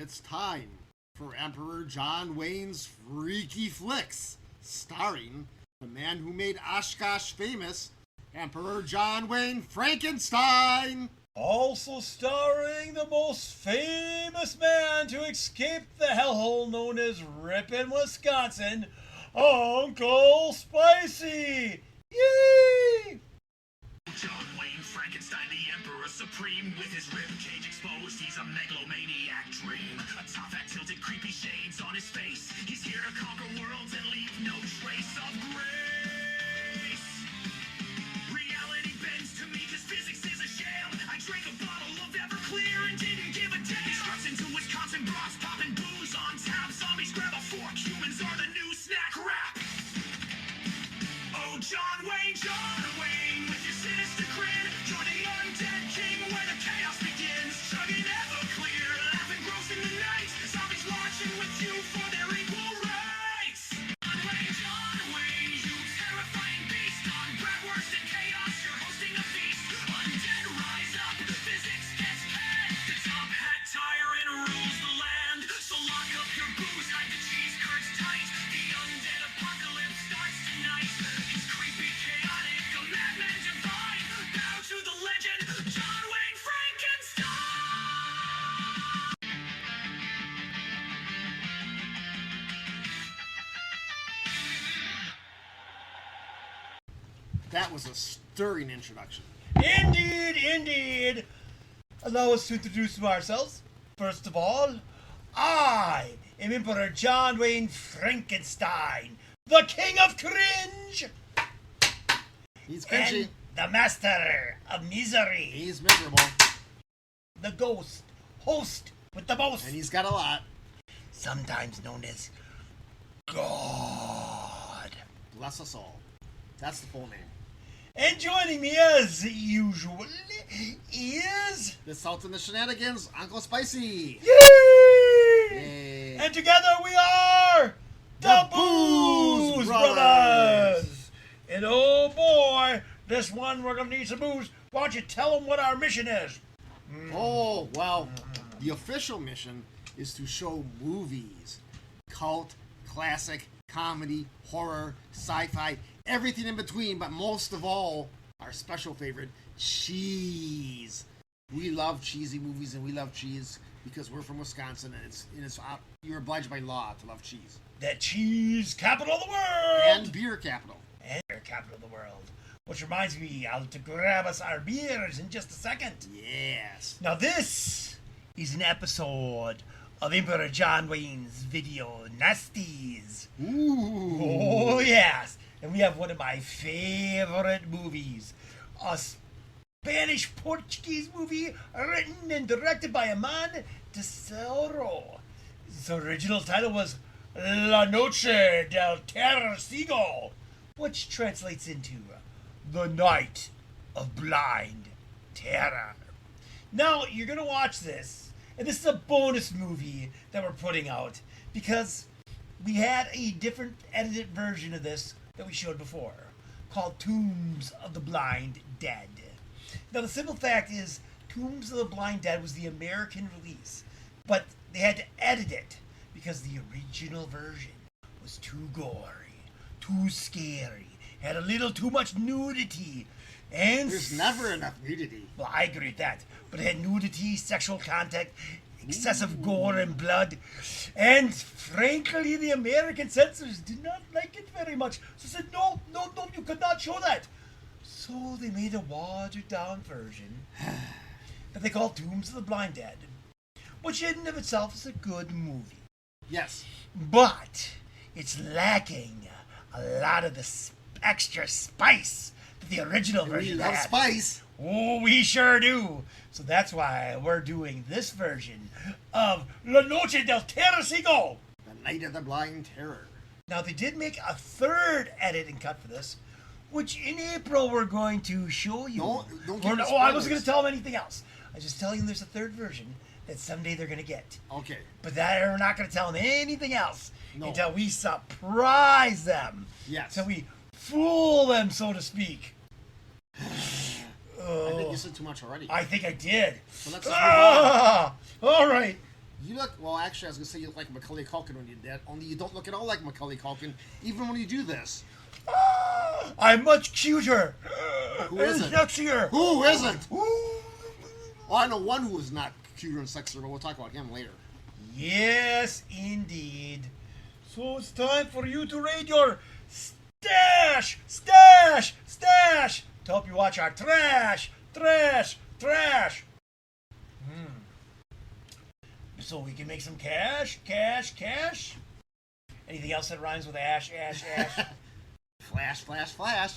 It's time for Emperor John Wayne's Freaky Flicks, starring the man who made Oshkosh famous, Emperor John Wayne Frankenstein. Also starring the most famous man to escape the hellhole known as Ripon, Wisconsin, Uncle Spicy. Yay! John Wayne Frankenstein, the Emperor Supreme, with his ribcage exposed, he's a megalomaniac dream. A tough act tilted, creepy shades on his face. He's here to conquer worlds and leave no trace of grace. Reality bends to me, cause physics is a sham. I drank a bottle of Everclear and didn't give a damn. He struts into Wisconsin, bras popping booze on tap. Zombies grab a fork, humans are the new snack wrap. Oh, John Wayne, with your sinister grin, join the undead king where the chaos begins. Chugging Everclear, laughing gross in the night. Zombies marching with you for their equal rights. John Wayne, you terrifying beast. On bratwurst and chaos, you're hosting a feast. Undead rise up, physics gets panned. The top hat tyrant rules the land. So lock up your booze, hide the cheese curds tight. The undead apocalypse starts tonight. It's creepy, chaotic, a madman divine. Bow to the legend, John Wayne Frankenstein. That was a stirring introduction. Indeed. Allow us to introduce ourselves. First of all, I am Emperor John Wayne Frankenstein, the King of Cringe, He's cringy. and the Master of Misery, He's miserable. the Ghost, host with the most, And he's got a lot. sometimes known as God. Bless us all. That's the full name. And joining me as usual is... The Salt in the Shenanigans, Uncle Spicy. Yay! Yay. And together we are the Booze Brothers. And oh boy, this one we're gonna need some booze. Why don't you tell them what our mission is? Oh, well, the official mission is to show movies. Cult, classic, comedy, horror, sci-fi, everything in between, but most of all, our special favorite, cheese. We love cheesy movies and we love cheese because we're from Wisconsin and you're obliged by law to love cheese. The cheese capital of the world. And beer capital. And beer capital of the world. Which reminds me, I'll have to grab us our beers in just a second. Yes. Now this is an episode of Emperor John Wayne's Video Nasties. Ooh. Oh yes, and we have one of my favorite movies, a Spanish-Portuguese movie written and directed by a man de Cerro. Its original title was La Noche del Ciego, which translates into The Night of Blind Terror. Now, you're going to watch this, and this is a bonus movie that we're putting out because we had a different edited version of this that we showed before called Tombs of the Blind Dead. Now, the simple fact is Tombs of the Blind Dead was the American release, but they had to edit it because the original version was too gory, too scary, had a little too much nudity, and... There's never enough nudity. Well, I agree with that. But it had nudity, sexual contact, excessive gore and blood. And frankly, the American censors did not like it very much. So said, no, you could not show that. So they made a watered-down version that they called Tombs of the Blind Dead, which in and of itself is a good movie. Yes. But it's lacking a lot of the extra spice that the original We version love had. spice. Oh, we sure do. So that's why we're doing this version of La Noche del Ciego. The Night of the Blind Terror. Now, they did make a third edit and cut for this, which in April we're going to show you. Don't give me I wasn't spoilers. going to tell them anything else. I was just telling them there's a third version that someday they're going to get. Okay. But that we're not going to tell them anything else No. until we surprise them. Yes. Until we fool them, so to speak. I think you said too much already. I think I did. So let's just move on. All right. You look, well, actually, I was going to say you look like Macaulay Culkin when you did, only you don't look at all like Macaulay Culkin, even when you do this. I'm much cuter. Who isn't? And sexier. Who isn't? Ooh. Oh, I know one who is not cuter and sexier, but we'll talk about him later. Yes, indeed. So it's time for you to raid your stash to help you watch our trash. So we can make some cash. Anything else that rhymes with ash? Flash.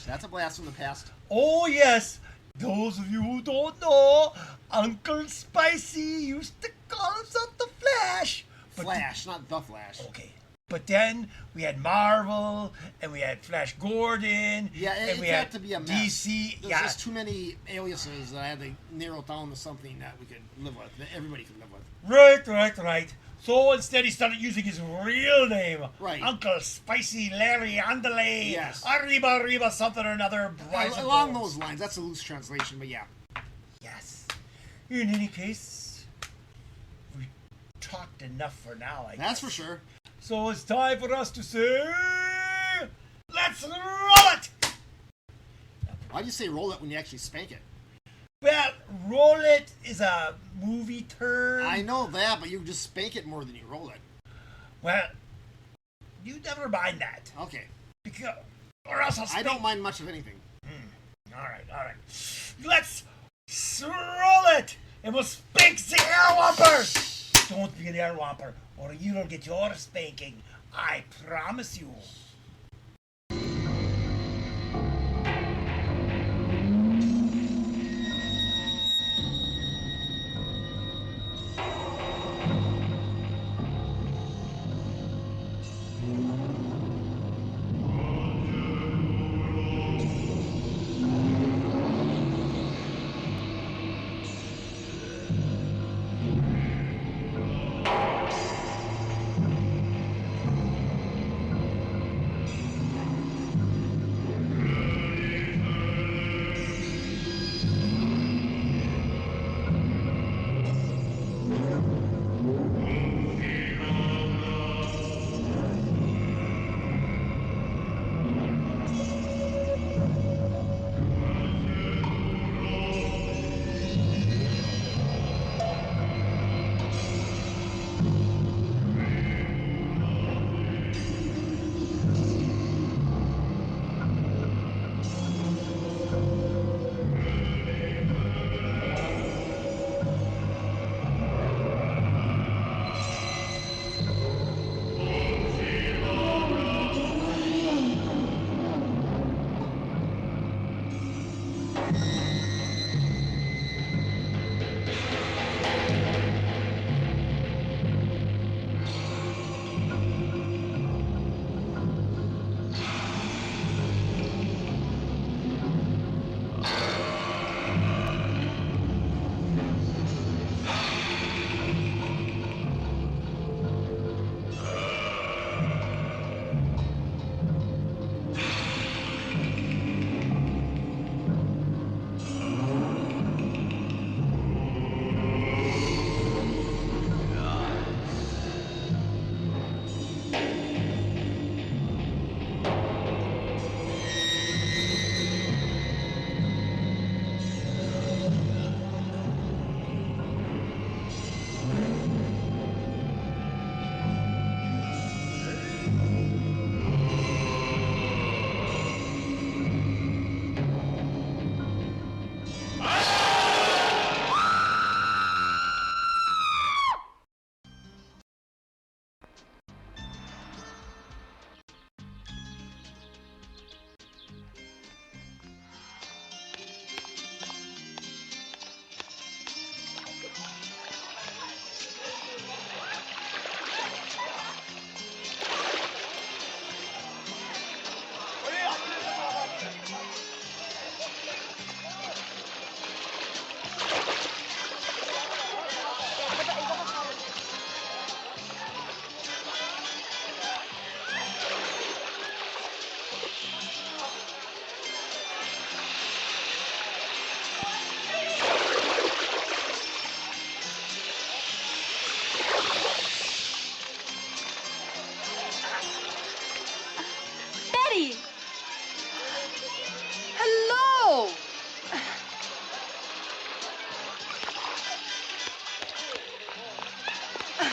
That's a blast from the past. Oh, yes. Those of you who don't know, Uncle Spicy used to call himself the Flash. But Flash, not the Flash. okay. But then we had Marvel, and we had Flash Gordon, Yeah, and it we had had to be a mess. DC. There's Yeah, just too many aliases that I had to narrow down to something that we could live with, that everybody could live with. right. So instead, he started using his real name, Right. Uncle Spicy Larry Andale, Yes. Arriba, something or another. Along those lines, that's a loose translation, but yeah. Yes. In any case, we talked enough for now, I guess. That's for sure. So it's time for us to say, let's roll it! Why do you say roll it when you actually spank it? Well, roll it is a movie term. I know that, but you just spank it more than you roll it. Well, you never mind that. Okay. Because, or else I'll I spank. don't mind much of anything. All right. Let's roll it, and we'll spank the airwhoppers. Don't be an airwhopper, or you don't get your spanking. I promise you.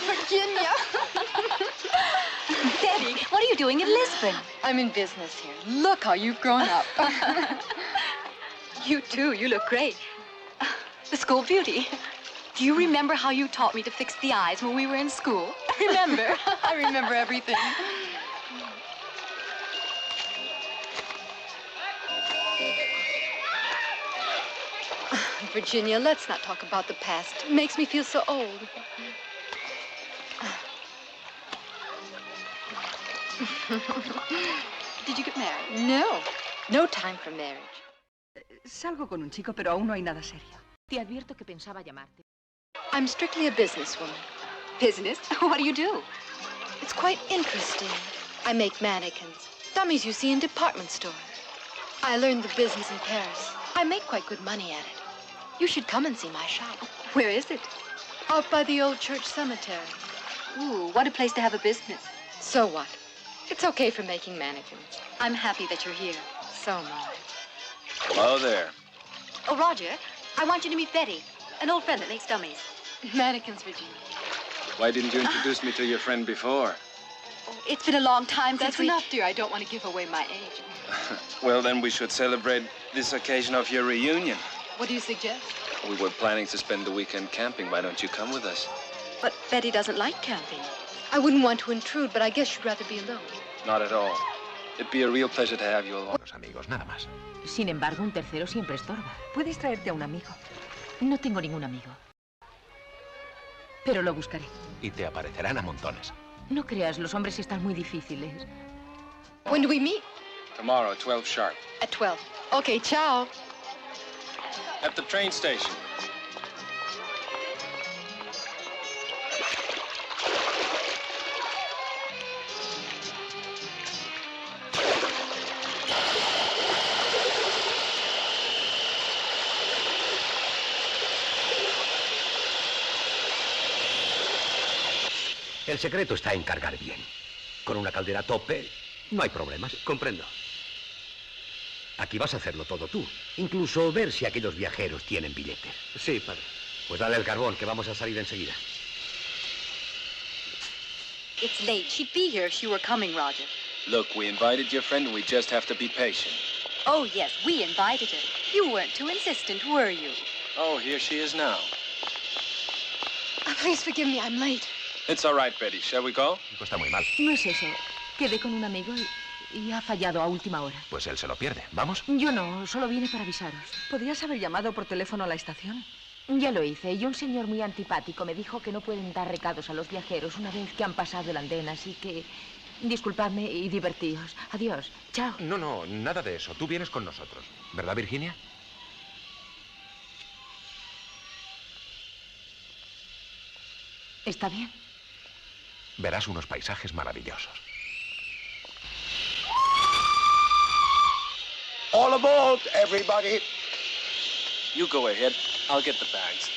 Virginia! Betty, what are you doing in Lisbon? I'm in business here. Look how you've grown up. You too, you look great. The school beauty. Do you remember how you taught me to fix the eyes when we were in school? Remember? I remember everything. Virginia, let's not talk about the past. It makes me feel so old. Did you get married? No. No time for marriage. Salgo con un chico, pero aún no hay nada serio. Te advierto que pensaba llamarte. I'm strictly a businesswoman. Business? What do you do? It's quite interesting. I make mannequins. Dummies you see in department stores. I learned the business in Paris. I make quite good money at it. You should come and see my shop. Where is it? Out by the old church cemetery. Ooh, what a place to have a business. So what? It's okay for making mannequins. I'm happy that you're here. So am I. Hello there. Oh, Roger, I want you to meet Betty, an old friend that makes dummies. Mannequins, Virginia. Why didn't you introduce me to your friend before? Oh, it's been a long time That's since we... enough, dear. I don't want to give away my age. Well, then we should celebrate this occasion of your reunion. What do you suggest? We were planning to spend the weekend camping. Why don't you come with us? But Betty doesn't like camping. I wouldn't want to intrude, but I guess you'd rather be alone. Not at all. It'd be a real pleasure to have you along. Los amigos, nada más. Sin embargo, un tercero siempre estorba. Puedes traerte a un amigo. No tengo ningún amigo. Pero lo buscaré. Y te aparecerán a montones. No creas, los hombres están muy difíciles. When do we meet? Tomorrow, 12 sharp. At 12. Okay, ciao. At the train station. El secreto está en cargar bien. Con una caldera a tope, no hay problemas. Comprendo. Aquí vas a hacerlo todo tú. Incluso ver si aquellos viajeros tienen billetes. Sí, padre. Pues dale el carbón, que vamos a salir enseguida. It's late. She'd be here if she were coming, Roger. Look, we invited your friend and we just have to be patient. Oh, yes, we invited her. You weren't too insistent, were you? Oh, here she is now. Please forgive me, I'm late. It's all right, Betty. Shall we go? Esto está muy mal. No es eso. Quedé con un amigo y ha fallado a última hora. Pues él se lo pierde. ¿Vamos? Yo no, solo vine para avisaros. ¿Podrías haber llamado por teléfono a la estación? Ya lo hice y un señor muy antipático me dijo que no pueden dar recados a los viajeros una vez que han pasado el andén, así que... Disculpadme y divertíos. Adiós. Chao. No, nada de eso. Tú vienes con nosotros. ¿Verdad, Virginia? ¿Está bien? Verás unos paisajes maravillosos. All aboard, everybody. You go ahead. I'll get the bags.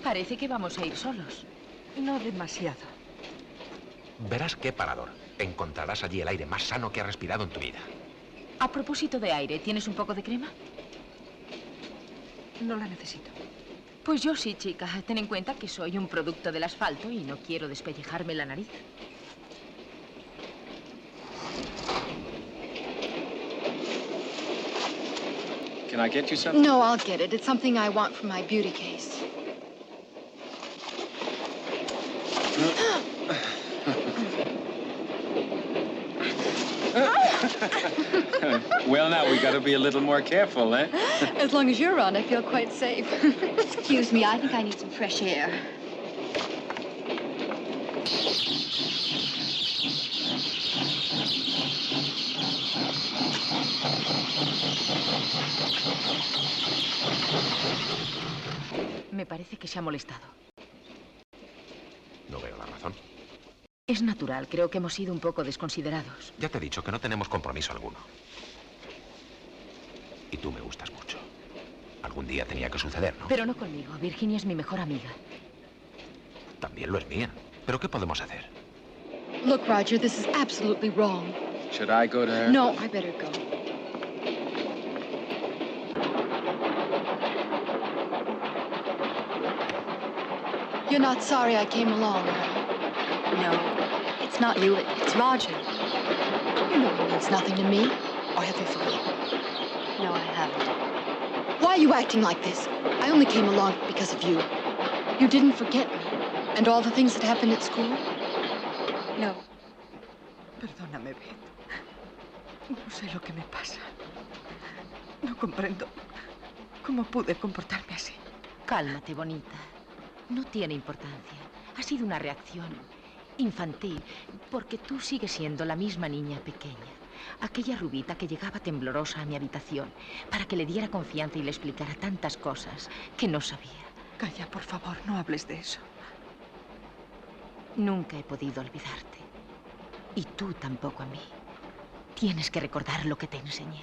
Parece que vamos a ir solos. No demasiado. Verás qué parador. Encontrarás allí el aire más sano que has respirado en tu vida. A propósito de aire, ¿tienes un poco de crema? No la necesito. Pues yo sí, chica. Ten en cuenta que soy un producto del asfalto y no quiero despellejarme la nariz. Can I get you something? No, I'll get it. It's something I want for my beauty case. Well, now, we gotta be a little more careful, eh? As long as you're around, I feel quite safe. Excuse me, I think I need some fresh air. Me parece que se ha molestado. No veo la razón. Es natural, creo que hemos sido un poco desconsiderados. Ya te he dicho que no tenemos compromiso alguno. Y tú me gustas mucho. algún día tenía que suceder, ¿no? Pero no conmigo. Virginia es mi mejor amiga. También lo es mía. ¿Pero qué podemos hacer? Look, Roger, this is absolutely wrong. Should I go to her? No, I better go. You're not sorry I came along, are you? No, it's not you, it's Roger. You know it means nothing to me. Or have you forgotten? No, I haven't. Why are you acting like this? I only came along because of you. You didn't forget me. And all the things that happened at school? No. Perdóname, Beth. No sé lo que me pasa. No comprendo cómo pude comportarme así. Cálmate, bonita. No tiene importancia. Ha sido una reacción infantil, porque tú sigues siendo la misma niña pequeña. Aquella rubita que llegaba temblorosa a mi habitación para que le diera confianza y le explicara tantas cosas que no sabía. Calla, por favor, no hables de eso. Nunca he podido olvidarte. Y tú tampoco a mí. Tienes que recordar lo que te enseñé.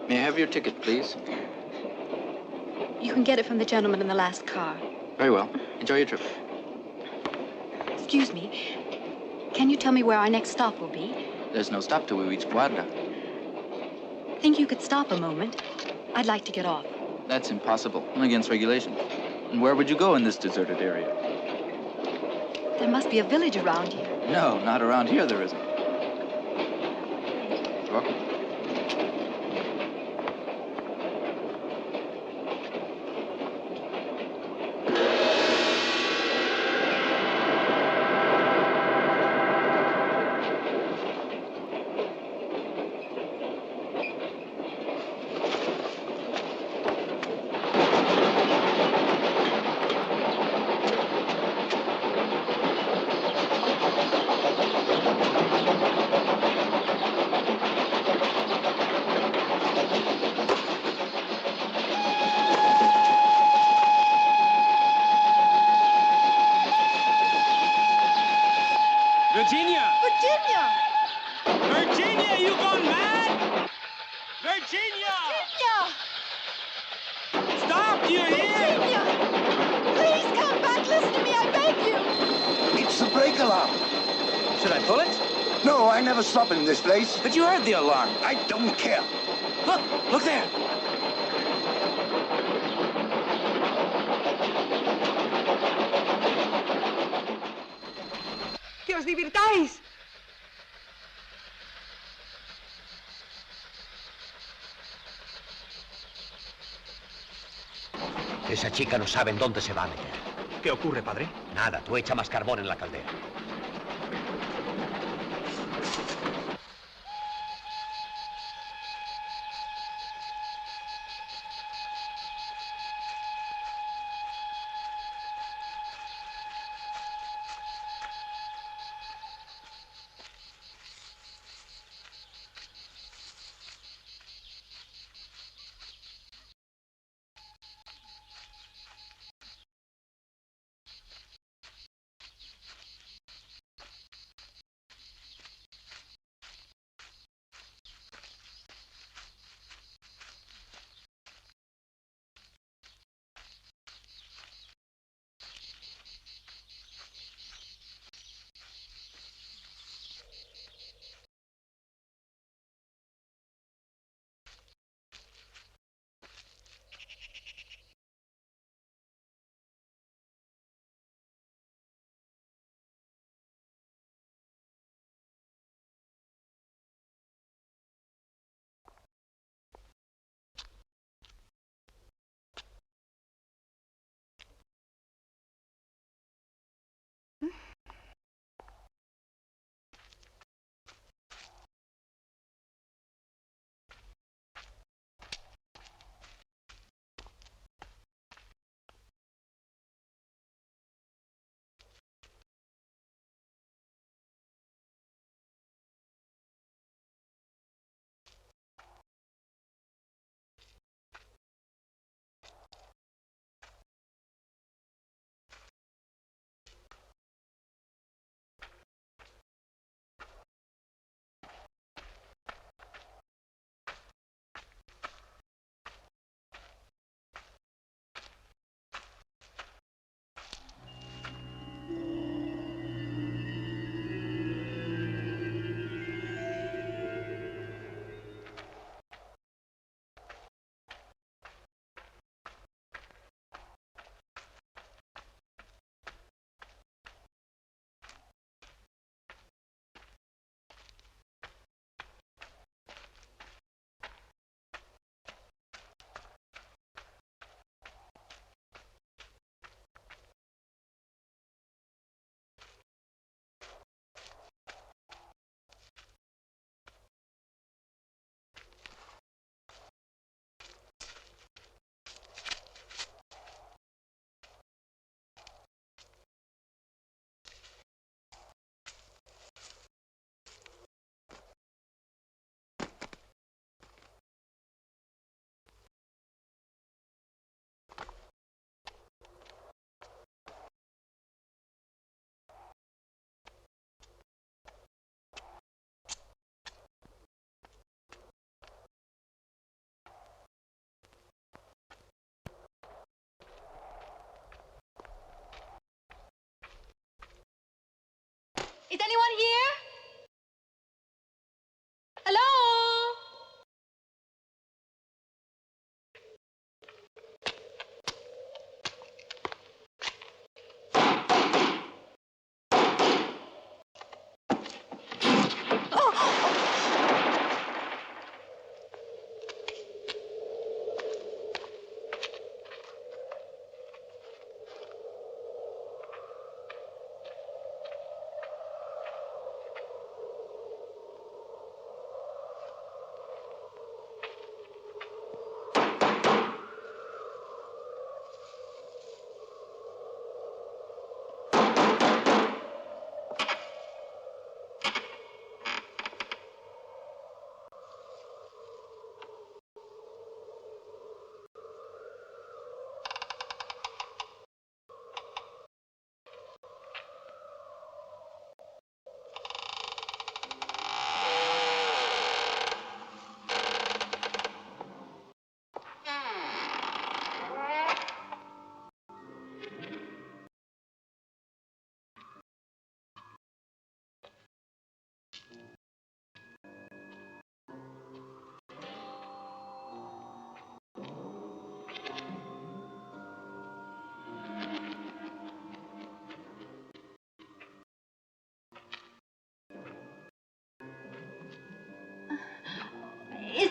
May I have your ticket, please? You can get it from the gentleman in the last car. Very well. Enjoy your trip. Excuse me. Can you tell me where our next stop will be? There's no stop till we reach Guarda. Think you could stop a moment? I'd like to get off. That's impossible. Against regulations. And where would you go in this deserted area? There must be a village around here. No, not around here there isn't. You're welcome. You're here! Please come back. Listen to me, I beg you. It's the break alarm. Should I pull it? No, I never stop in this place. But you heard the alarm. I don't care. Look there. ¡Que os divirtáis! Esa chica no sabe en dónde se va a meter. ¿Qué ocurre, padre? Nada, tú echa más carbón en la caldera.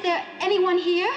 Is there anyone here?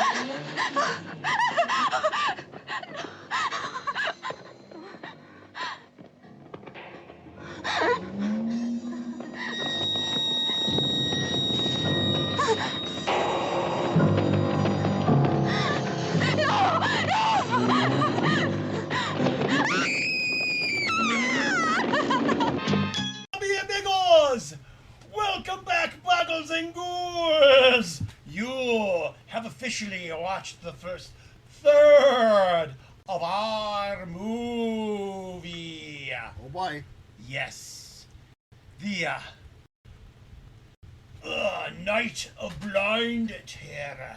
Mi amigos! Welcome back, Buggles and Ghouls! You have officially watched the first third of our movie. Oh boy. Yes. The Night of Blind Terror.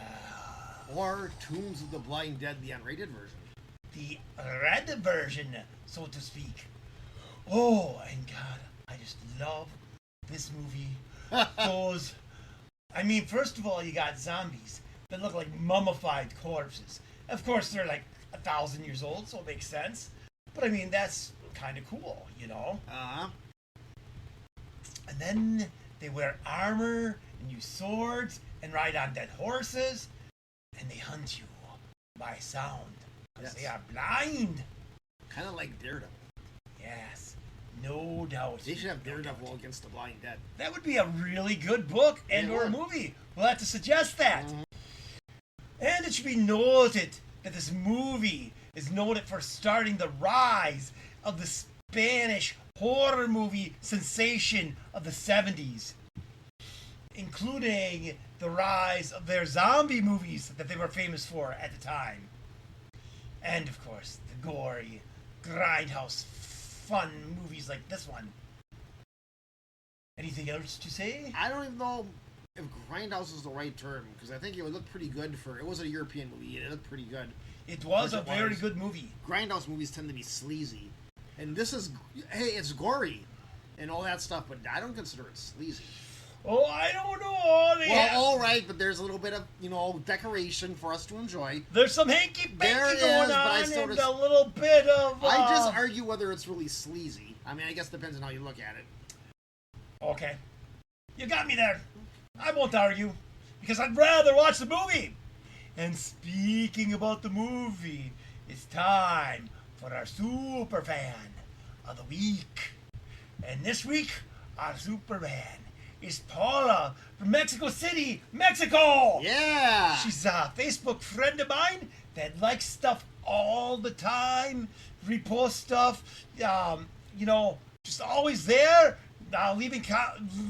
Or Tombs of the Blind Dead, the unrated version. The red version, so to speak. Oh, and God, I just love this movie. First of all, you got zombies that look like mummified corpses. Of course, they're like 1,000 years old, so it makes sense. But I mean, that's kind of cool, you know? Uh-huh. And then they wear armor and use swords and ride on dead horses, and they hunt you by sound because they are blind. Kind of like Daredevil. Yes, no doubt. They should have Daredevil against the Blind Dead. That would be a really good book and or a movie. We'll have to suggest that. And it should be noted that this movie is noted for starting the rise of the Spanish horror movie sensation of the 70s, including the rise of their zombie movies that they were famous for at the time. And of course, the gory, grindhouse, fun movies like this one. Anything else to say? I don't even know if grindhouse is the right term, because I think it would look pretty good for... It was a European movie, and it looked pretty good. It was a very good movie. Grindhouse movies tend to be sleazy. And this is... Hey, it's gory and all that stuff, but I don't consider it sleazy. Oh, I don't know. All right, but there's a little bit of, decoration for us to enjoy. There's some hanky-panky going on and a little bit of... I just argue whether it's really sleazy. I mean, I guess it depends on how you look at it. Okay. You got me there. I won't argue, because I'd rather watch the movie. And speaking about the movie, it's time for our super fan of the week. And this week, our super fan is Paula from Mexico City, Mexico. Yeah. She's a Facebook friend of mine that likes stuff all the time, repost stuff, just always there,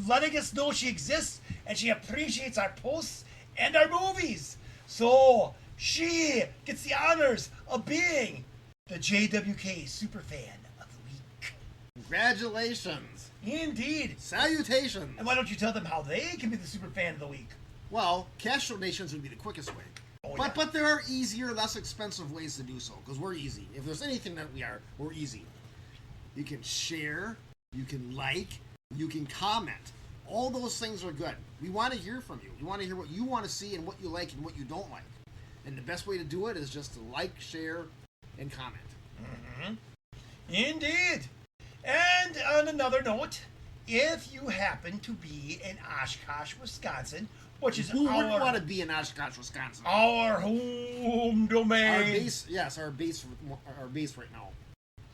letting us know she exists, and she appreciates our posts and our movies. So she gets the honors of being the JWK Superfan of the Week. Congratulations. Indeed. Salutations. And why don't you tell them how they can be the Superfan of the Week? Well, cash donations would be the quickest way. But there are easier, less expensive ways to do so, because we're easy. If there's anything that we're easy. You can share, you can like, you can comment. All those things are good. We want to hear from you. We want to hear what you want to see and what you like and what you don't like. And the best way to do it is just to like, share, and comment. Mm-hmm. Indeed. And on another note, if you happen to be in Oshkosh, Wisconsin, which is Who wouldn't want to be in Oshkosh, Wisconsin? Our home domain. Our base right now.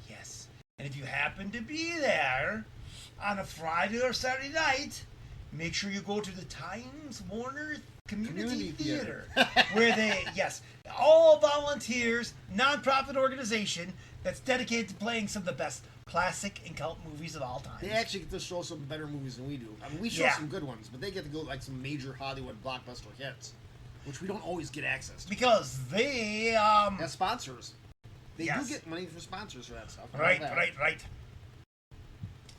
Yes. And if you happen to be there on a Friday or Saturday night, make sure you go to the Times Warner Community Theater, where all volunteers, nonprofit organization that's dedicated to playing some of the best classic and cult movies of all time. They actually get to show some better movies than we do. I mean, we show some good ones, but they get to go like some major Hollywood blockbuster hits, which we don't always get access to. Because they have sponsors. They do get money for sponsors for that stuff. Right.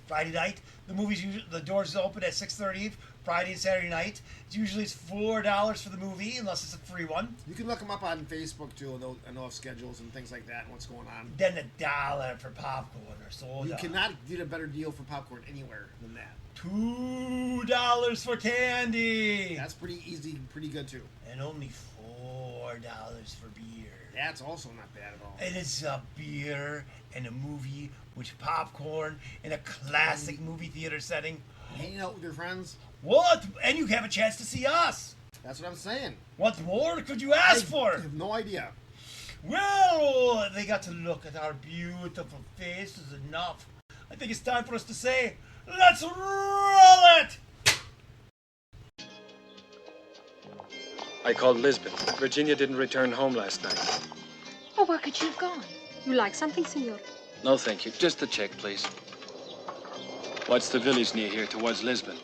Friday night, the doors open at 6:30. Friday and Saturday night. Usually it's $4 for the movie, unless it's a free one. You can look them up on Facebook too, and know of schedules and things like that and what's going on. Then $1 for popcorn or soda. You cannot get a better deal for popcorn anywhere than that. $2 for candy. That's pretty easy, pretty good too. And only $4 for beer. That's also not bad at all. And it's a beer and a movie with popcorn in a classic movie theater setting. Hanging out with your friends. What? And you have a chance to see us. That's what I'm saying. What more could you ask I for? have no idea. Well, they got to look at our beautiful faces enough. I think it's time for us to say, let's roll it! I called Lisbon. Virginia didn't return home last night. Oh, where could she have gone? You like something, senor? No, thank you. Just the check, please. What's the village near here towards Lisbon?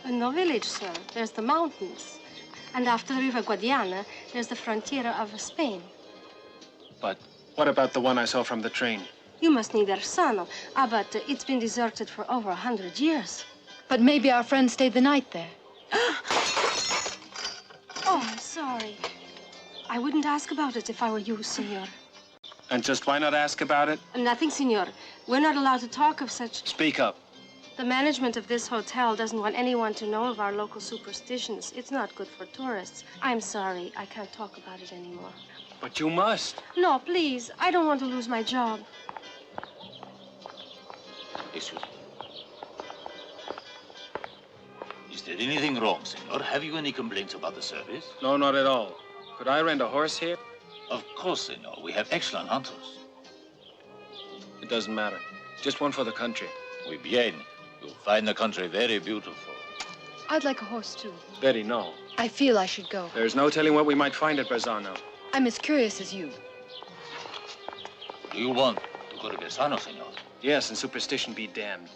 No village, sir. There's the mountains. And after the River Guadiana, there's the frontier of Spain. But what about the one I saw from the train? You must need Berzano. But it's been deserted for over 100 years. But maybe our friend stayed the night there. Oh, I'm sorry. I wouldn't ask about it if I were you, senor. And just why not ask about it? Nothing, senor. We're not allowed to talk of such... Speak up. The management of this hotel doesn't want anyone to know of our local superstitions. It's not good for tourists. I'm sorry. I can't talk about it anymore. But you must. No, please. I don't want to lose my job. Excuse me. Is there anything wrong, senor? Have you any complaints about the service? No, not at all. Could I rent a horse here? Of course, senor. We have excellent hunters. It doesn't matter. Just one for the country. Muy bien. You'll find the country very beautiful. I'd like a horse, too. Betty, no. I feel I should go. There's no telling what we might find at Berzano. I'm as curious as you. Do you want to go to Berzano, senor? Yes, and superstition be damned.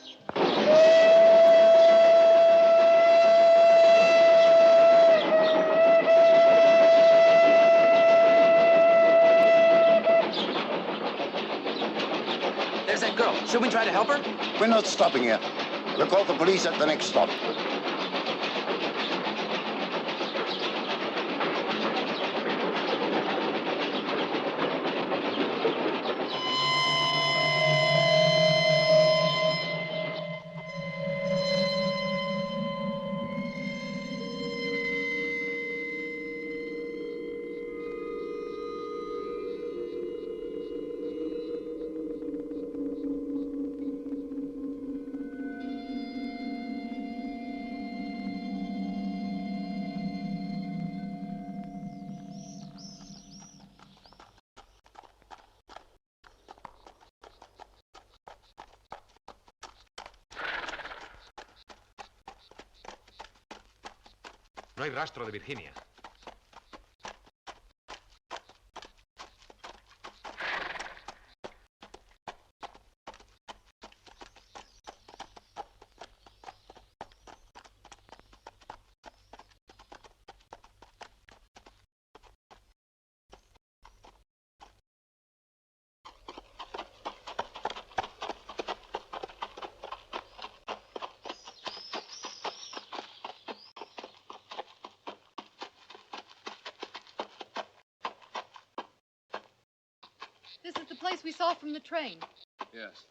There's that girl. Should we try to help her? We're not stopping here. We'll call the police at the next stop. No hay rastro de Virginia. This is the place we saw from the train. Yes.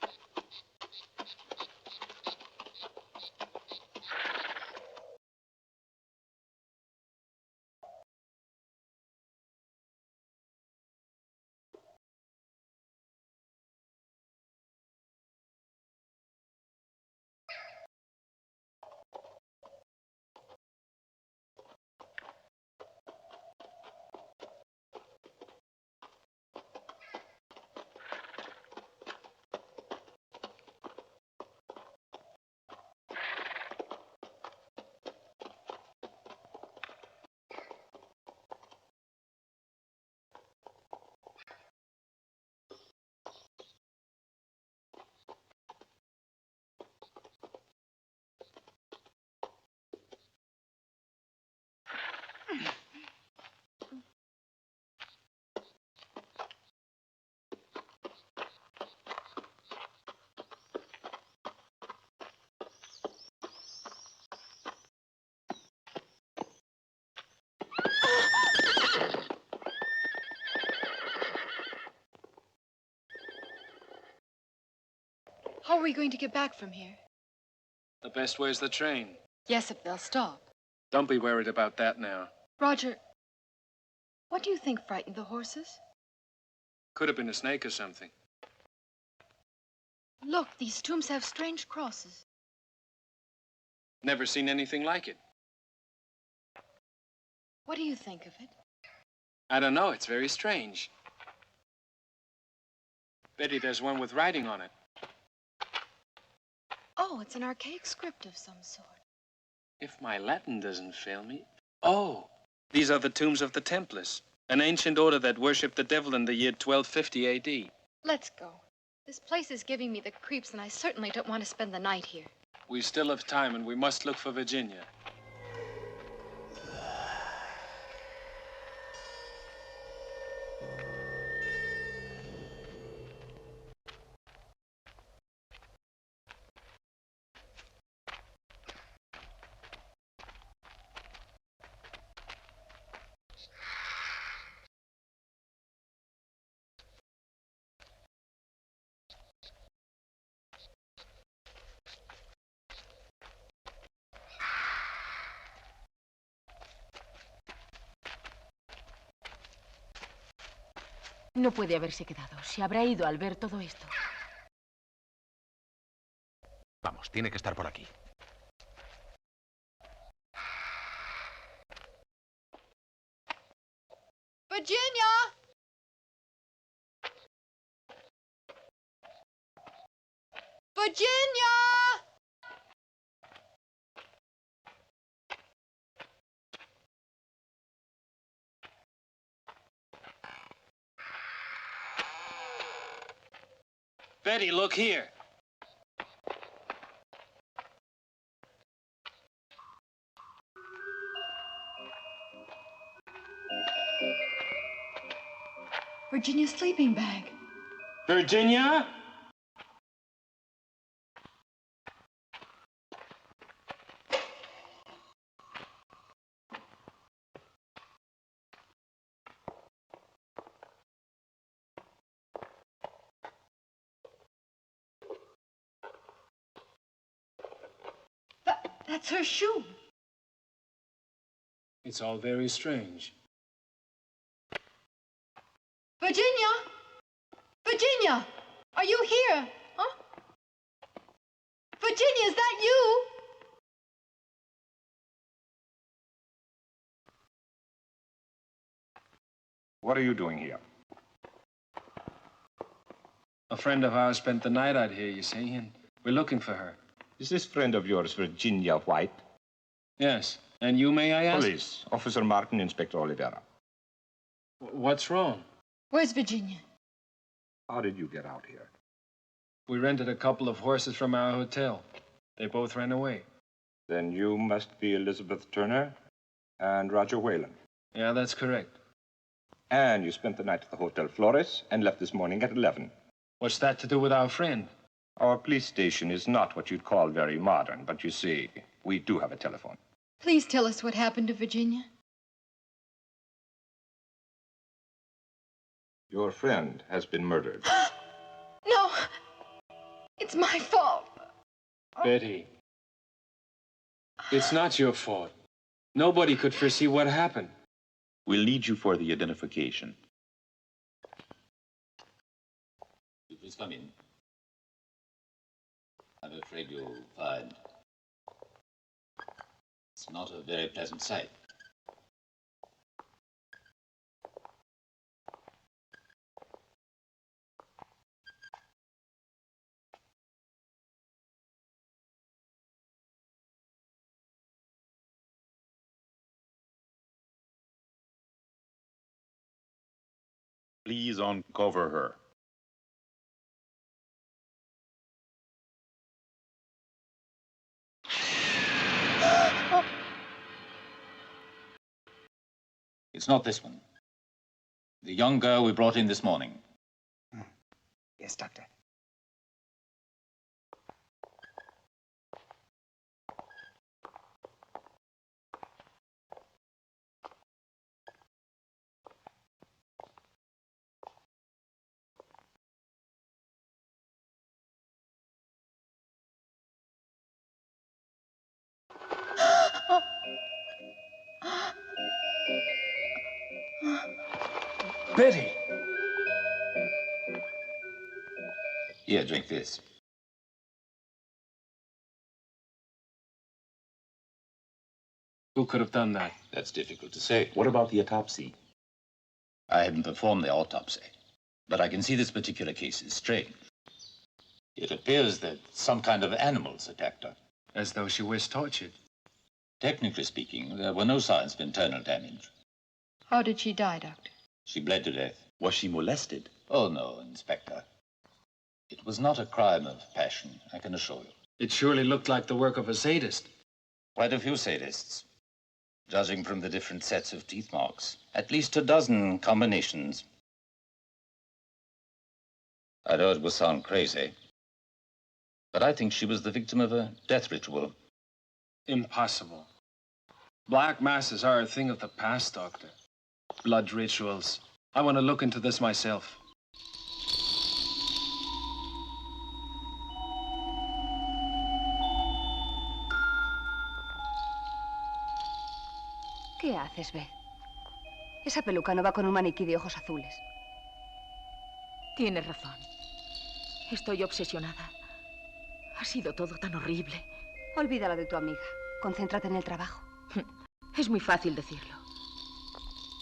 How are we going to get back from here? The best way's the train. Yes, if they'll stop. Don't be worried about that now. Roger, what do you think frightened the horses? Could have been a snake or something. Look, these tombs have strange crosses. Never seen anything like it. What do you think of it? I don't know. It's very strange. Betty, there's one with writing on it. Oh, it's an archaic script of some sort. If my Latin doesn't fail me. Oh, these are the tombs of the Templars, an ancient order that worshipped the devil in the year 1250 A.D. Let's go. This place is giving me the creeps, and I certainly don't want to spend the night here. We still have time, and we must look for Virginia. No puede haberse quedado. Se habrá ido al ver todo esto. Vamos, tiene que estar por aquí. Virginia! Virginia! Betty, look here. Virginia's sleeping bag. Virginia? That's her shoe. It's all very strange. Virginia! Virginia! Are you here? Huh? Virginia, is that you? What are you doing here? A friend of ours spent the night out here, you see, and we're looking for her. Is this friend of yours Virginia White? Yes. And you, may I ask? Police. Officer Martin, Inspector Oliveira. What's wrong? Where's Virginia? How did you get out here? We rented a couple of horses from our hotel. They both ran away. Then you must be Elizabeth Turner and Roger Whalen. Yeah, that's correct. And you spent the night at the Hotel Flores and left this morning at 11. What's that to do with our friend? Our police station is not what you'd call very modern, but you see, we do have a telephone. Please tell us what happened to Virginia. Your friend has been murdered. No! It's my fault. Betty. It's not your fault. Nobody could foresee what happened. We'll need you for the identification. Please come in. I'm afraid you'll find it's not a very pleasant sight. Please uncover her. It's not this one. The young girl we brought in this morning. Yes, Doctor. Betty! Here, drink this. Who could have done that? That's difficult to say. What about the autopsy? I haven't performed the autopsy, but I can see this particular case is strange. It appears that some kind of animals attacked her. As though she was tortured. Technically speaking, there were no signs of internal damage. How did she die, Doctor? She bled to death. Was she molested? Oh, no, Inspector. It was not a crime of passion, I can assure you. It surely looked like the work of a sadist. Quite a few sadists, judging from the different sets of teeth marks. At least a dozen combinations. I know it will sound crazy, but I think she was the victim of a death ritual. Impossible. Black masses are a thing of the past, Doctor. Blood rituals. I want to look into this myself. ¿Qué haces, Beth? Esa peluca no va con un maniquí de ojos azules. Tienes razón. Estoy obsesionada. Ha sido todo tan horrible. Olvídala de tu amiga. Concéntrate en el trabajo. Es muy fácil decirlo.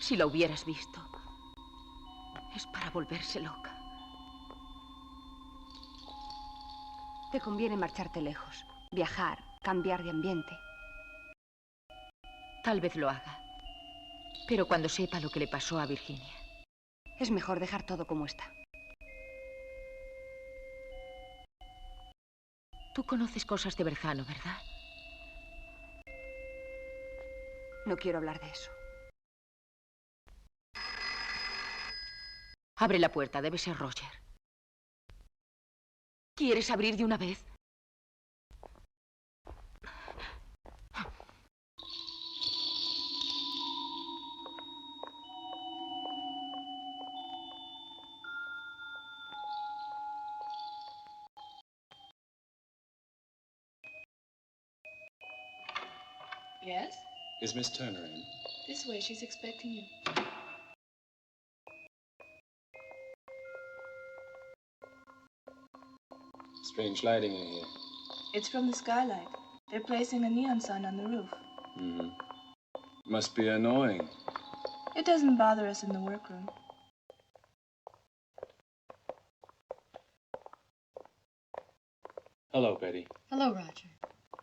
Si lo hubieras visto, es para volverse loca. Te conviene marcharte lejos, viajar, cambiar de ambiente. Tal vez lo haga, pero cuando sepa lo que le pasó a Virginia. Es mejor dejar todo como está. Tú conoces cosas de Berzano, ¿verdad? No quiero hablar de eso. Abre la puerta, debe ser Roger. ¿Quieres abrir de una vez? Yes? Is Miss Turner in? This way, she's expecting you. Strange lighting in here. It's from the skylight. They're placing a neon sign on the roof. Mm-hmm. Must be annoying. It doesn't bother us in the workroom. Hello, Betty. Hello, Roger.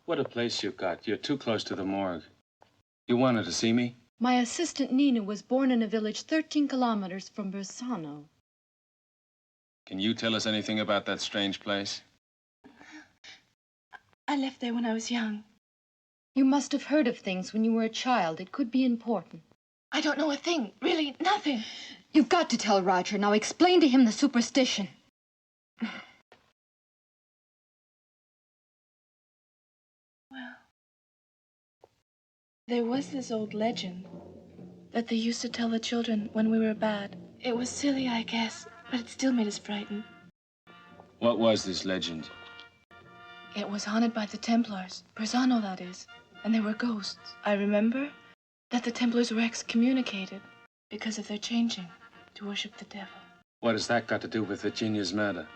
What a place you've got. You're too close to the morgue. You wanted to see me? My assistant Nina was born in a village 13 kilometers from Berzano. Can you tell us anything about that strange place? I left there when I was young. You must have heard of things when you were a child. It could be important. I don't know a thing. Really, nothing. You've got to tell Roger. Now explain to him the superstition. Well, there was this old legend that they used to tell the children when we were bad. It was silly, I guess, but it still made us frightened. What was this legend? It was haunted by the Templars, Berzano, that is, and there were ghosts. I remember that the Templars were excommunicated because of their changing to worship the devil. What has that got to do with Virginia's murder?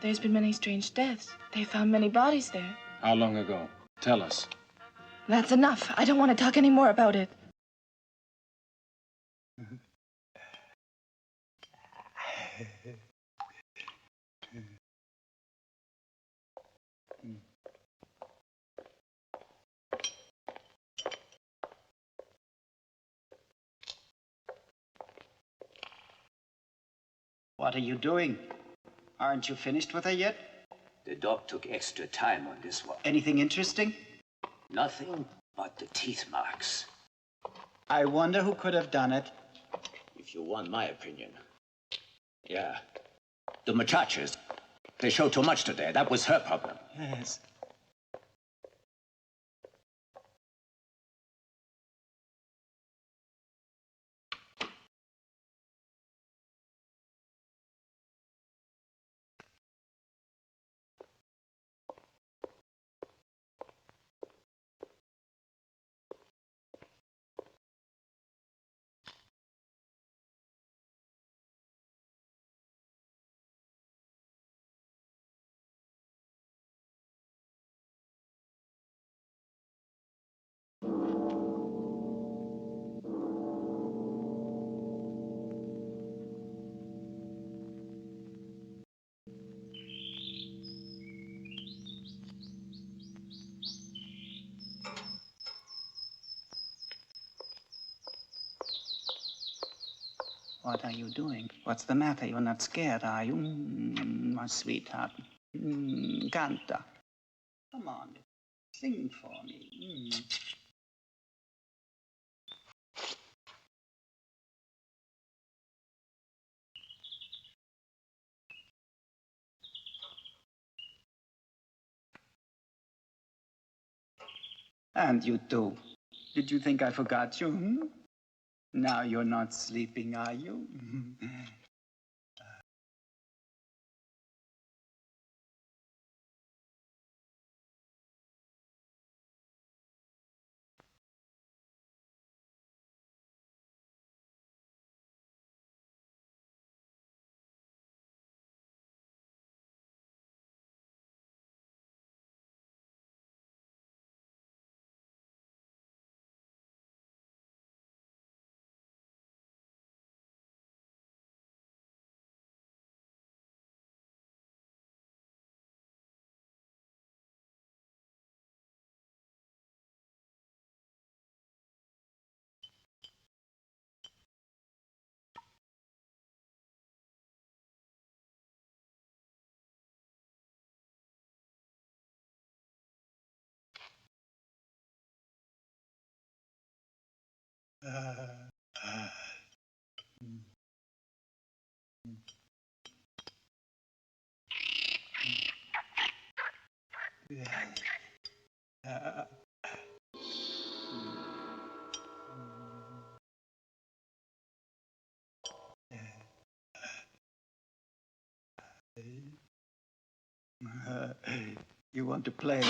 There's been many strange deaths. They found many bodies there. How long ago? Tell us. That's enough. I don't want to talk any more about it. What are you doing? Aren't you finished with her yet? The doc took extra time on this one. Anything interesting? Nothing but the teeth marks. I wonder who could have done it. If you want my opinion. Yeah. The muchachas. They showed too much today. That was her problem. Yes. What are you doing? What's the matter? You're not scared, are you? My sweetheart. Canta. Come on. Sing for me. And you too. Did you think I forgot you? Now you're not sleeping, are you? You want to play?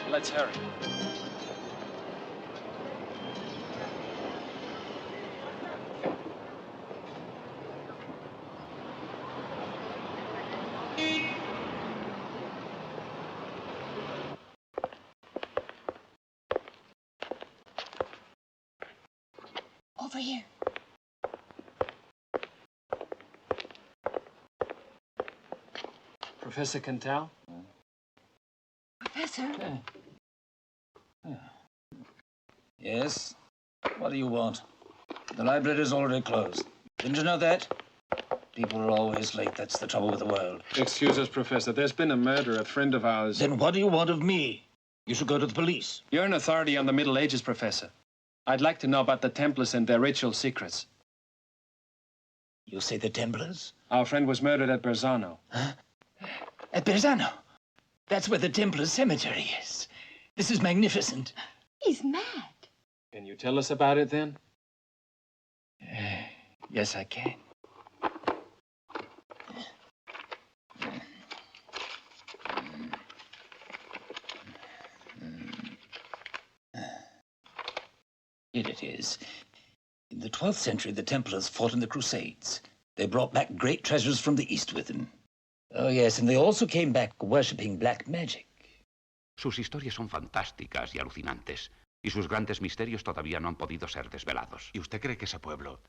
Let's hurry. Over here. Professor Cantal? Professor? Yes? What do you want? The library's already closed. Didn't you know that? People are always late. That's the trouble with the world. Excuse us, Professor. There's been a murder. A friend of ours... Then what do you want of me? You should go to the police. You're an authority on the Middle Ages, Professor. I'd like to know about the Templars and their ritual secrets. You say the Templars? Our friend was murdered at Berzano. Huh? At Berzano? That's where the Templars' cemetery is. This is magnificent. He's mad. Can you tell us about it, then? Yes, I can. Here it is. In the 12th century, the Templars fought in the Crusades. They brought back great treasures from the East with them. Oh, yes, and they also came back worshipping black magic. Sus historias son fantásticas y alucinantes, y sus grandes misterios todavía no han podido ser desvelados. ¿Y usted cree que ese pueblo...?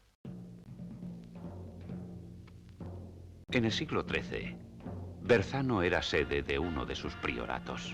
En el siglo XIII, Berzano era sede de uno de sus prioratos.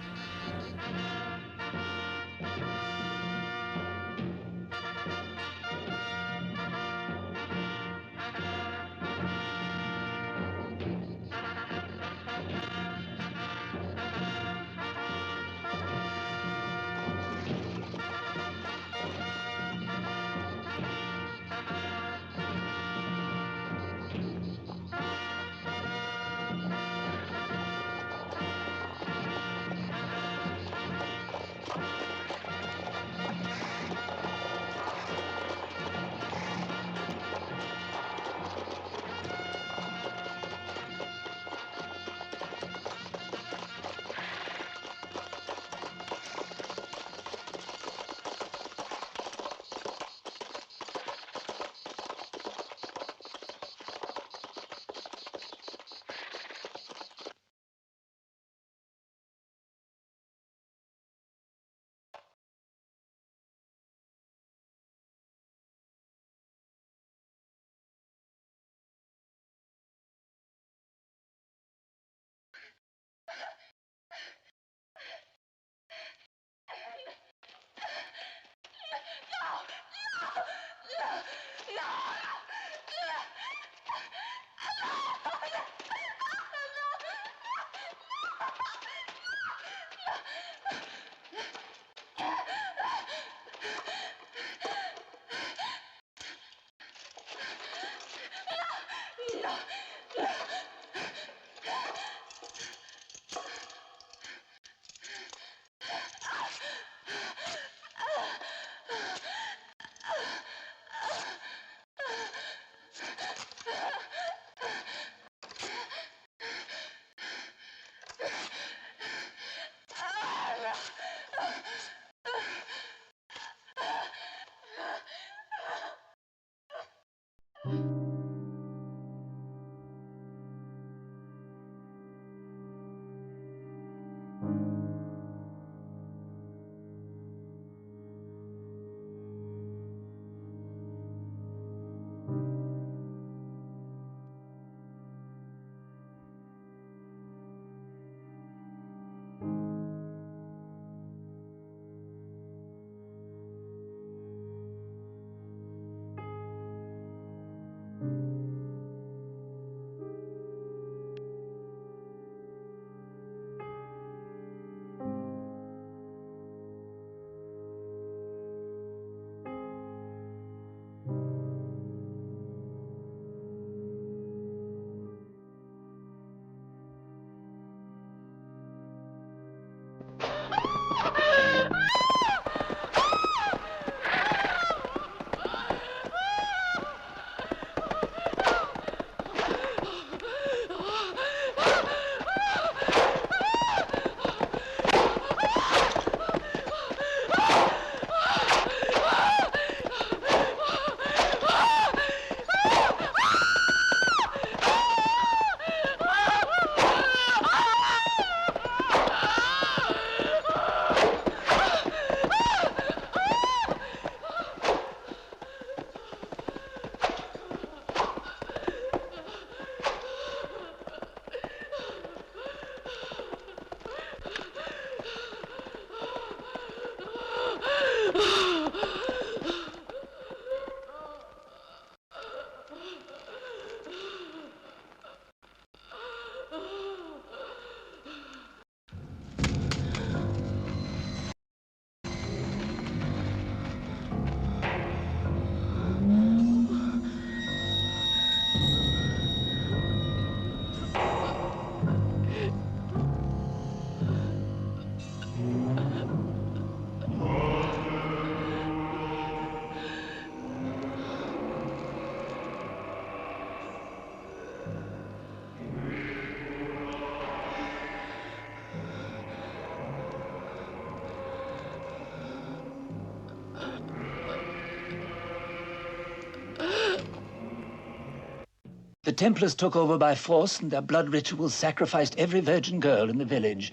The Templars took over by force, and their blood rituals sacrificed every virgin girl in the village.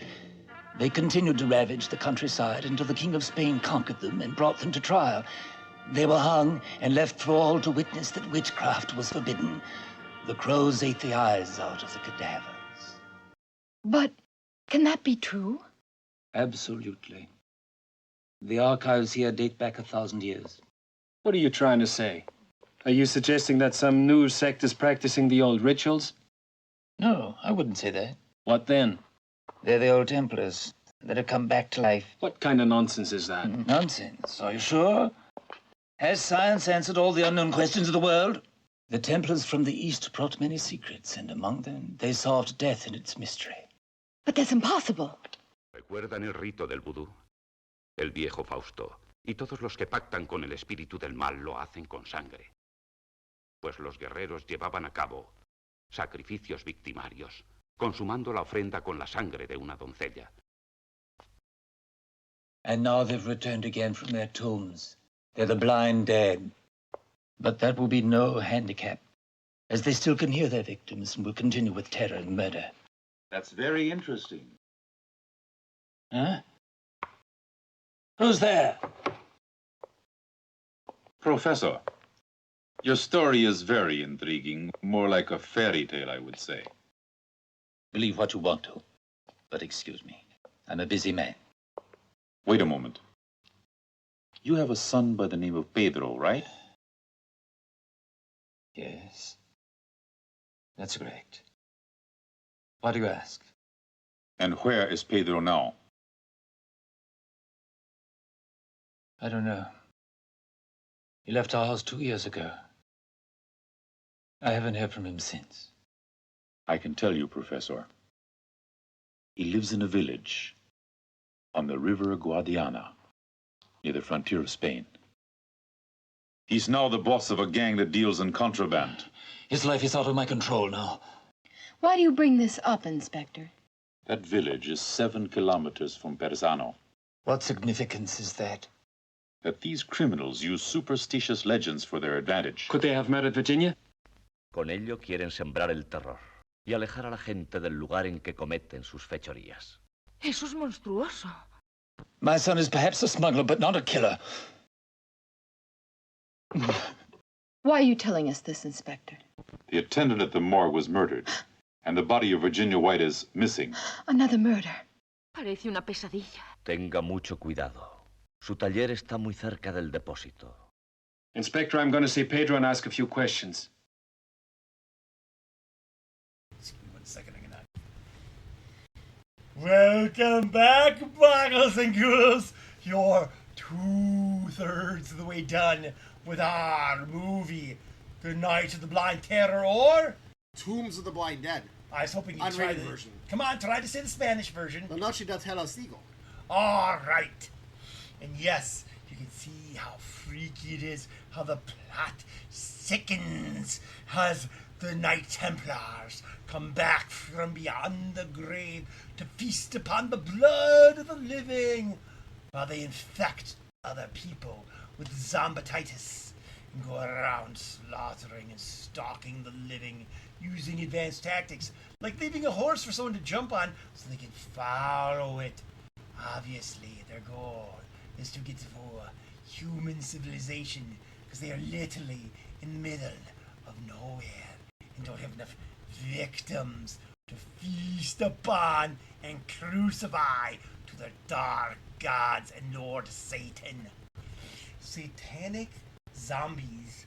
They continued to ravage the countryside until the King of Spain conquered them and brought them to trial. They were hung and left for all to witness that witchcraft was forbidden. The crows ate the eyes out of the cadavers. But can that be true? Absolutely. The archives here date back 1,000 years. What are you trying to say? Are you suggesting that some new sect is practicing the old rituals? No, I wouldn't say that. What then? They're the old Templars that have come back to life. What kind of nonsense is that? Nonsense. Are you sure? Has science answered all the unknown questions of the world? The Templars from the East brought many secrets, and among them, they solved death and its mystery. But that's impossible. ¿Recuerdan el rito del vudú? El viejo Fausto. Y todos los que pactan con el espíritu del mal lo hacen con sangre. Pues los guerreros llevaban a cabo sacrificios victimarios, consumando la ofrenda con la sangre de una doncella. And now they've returned again from their tombs. They're the blind dead. But that will be no handicap, as they still can hear their victims and will continue with terror and murder. That's very interesting. Huh? Who's there? Professor, your story is very intriguing. More like a fairy tale, I would say. Believe what you want to. But excuse me, I'm a busy man. Wait a moment. You have a son by the name of Pedro, right? Yes. That's correct. Why do you ask? And where is Pedro now? I don't know. He left our house 2 years ago. I haven't heard from him since. I can tell you, Professor. He lives in a village on the River Guadiana, near the frontier of Spain. He's now the boss of a gang that deals in contraband. His life is out of my control now. Why do you bring this up, Inspector? That village is 7 kilometers from Berzano. What significance is that? That these criminals use superstitious legends for their advantage. Could they have murdered Virginia? Con ello quieren sembrar el terror y alejar a la gente del lugar en que cometen sus fechorías. Eso es monstruoso. My son is perhaps a smuggler, but not a killer. Why are you telling us this, Inspector? The attendant at the morgue was murdered, and the body of Virginia White is missing. Another murder. Parece una pesadilla. Tenga mucho cuidado. Su taller está muy cerca del depósito. Inspector, I'm going to see Pedro and ask a few questions. Excuse me 1 second, I'm gonna... Welcome back, boggles and ghouls. You're 2/3 of the way done with our movie, The Night of the Blind Terror, or Tombs of the Blind Dead. I was hoping you'd try Unrated the version. Come on, try to say the Spanish version. La noche del ciego. All right. And yes, you can see how freaky it is, how the plot sickens as the Knights Templars come back from beyond the grave to feast upon the blood of the living while they infect other people with zombatitis and go around slaughtering and stalking the living using advanced tactics like leaving a horse for someone to jump on so they can follow it. Obviously, their goal is to get for human civilization because they are literally in the middle of nowhere and don't have enough victims to feast upon and crucify to their dark gods and Lord Satan. Satanic zombies.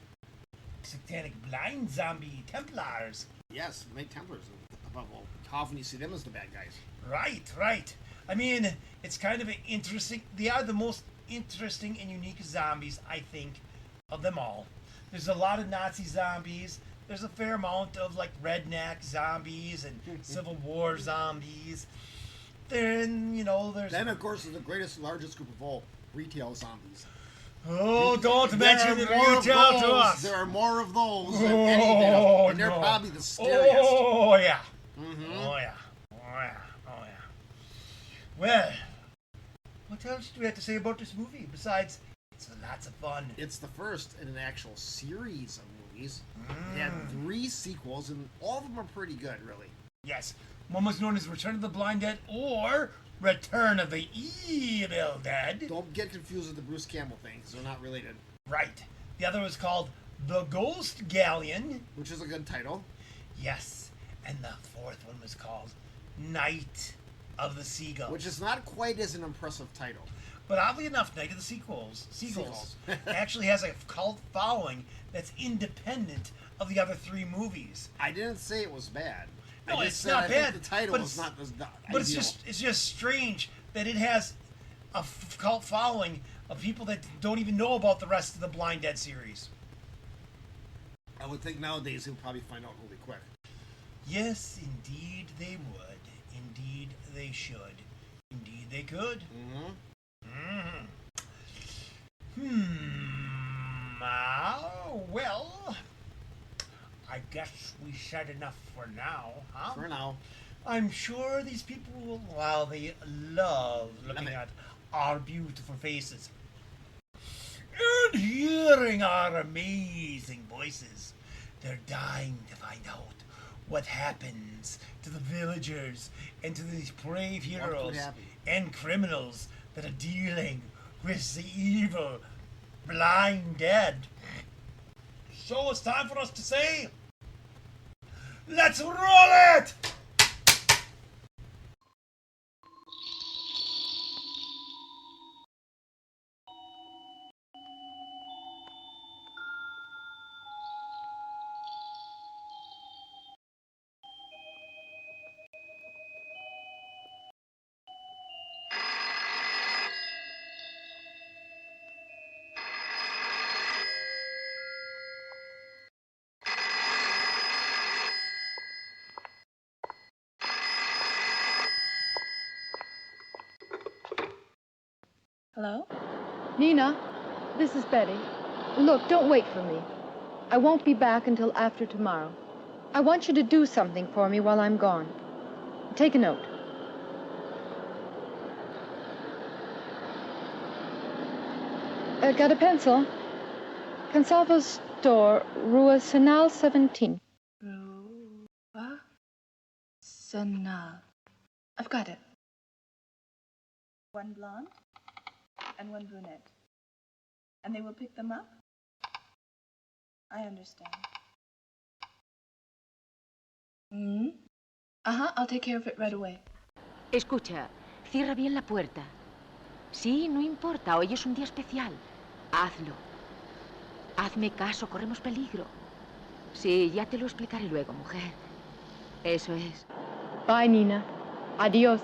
Satanic blind zombie Templars. Yes, Knight Templars. Above all, how often you see them as the bad guys? Right. I mean, it's kind of an interesting... They are the most interesting and unique zombies, I think, of them all. There's a lot of Nazi zombies. There's a fair amount of, like, redneck zombies and Civil War zombies. Then, you know, there's... Then, of course, is the greatest, largest group of all, retail zombies. Oh, don't mention the retail to us. There are more of those than any, and they're probably the scariest. Oh, yeah. Mm-hmm. Oh, yeah. Well, what else do we have to say about this movie besides it's lots of fun? It's the first in an actual series of movies. It had 3 sequels, and all of them are pretty good, really. Yes. One was known as Return of the Blind Dead or Return of the Evil Dead. Don't get confused with the Bruce Campbell thing, because they're not related. Right. The other was called The Ghost Galleon. Which is a good title. Yes. And the 4th one was called Night of the Seagulls. Which is not quite as an impressive title. But oddly enough, Night of the Seagulls actually has a cult following that's independent of the other 3 movies. I didn't say it was bad. No, it's not bad. The title is not as but it's just strange that it has a cult following of people that don't even know about the rest of the Blind Dead series. I would think nowadays he'll probably find out really quick. Yes, indeed they would. Indeed they should. Indeed they could. Well, I guess we said enough for now, huh? For now. I'm sure these people will, well, they love looking at our beautiful faces and hearing our amazing voices. They're dying to find out what happens to the villagers and to these brave heroes and criminals that are dealing with the evil blind dead. So it's time for us to say, let's roll it! Hello? Nina, this is Betty. Look, don't wait for me. I won't be back until after tomorrow. I want you to do something for me while I'm gone. Take a note. Got a pencil? Consalvo's store, Rua Senal 17. Rua Senal. I've got it. One blonde and one brunette. And they will pick them up? I understand. I'll take care of it right away. Escucha, cierra bien la puerta. Sí, no importa, hoy es un día especial. Hazlo. Hazme caso, corremos peligro. Sí, ya te lo explicaré luego, mujer. Eso es. Bye, Nina. Adiós.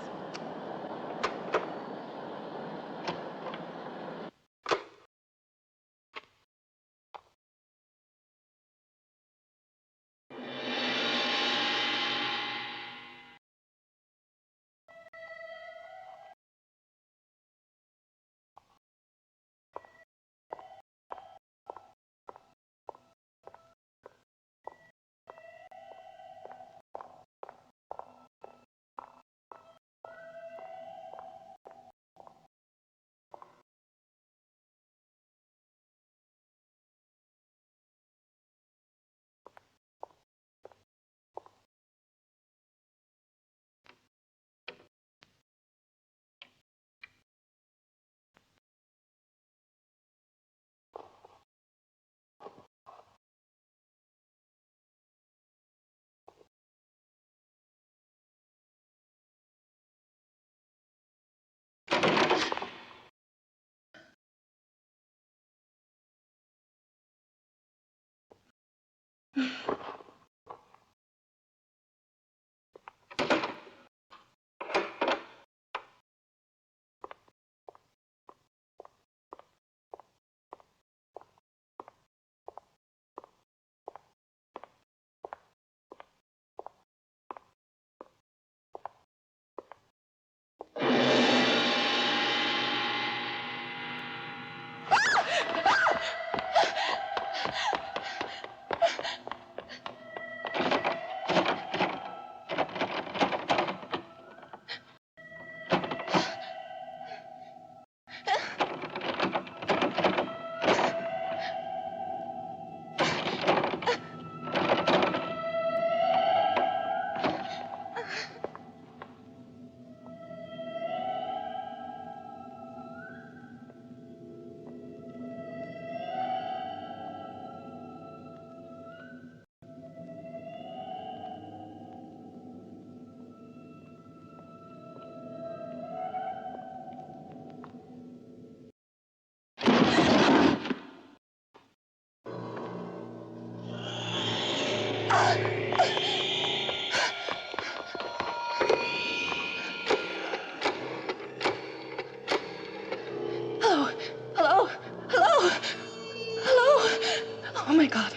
Oh my God.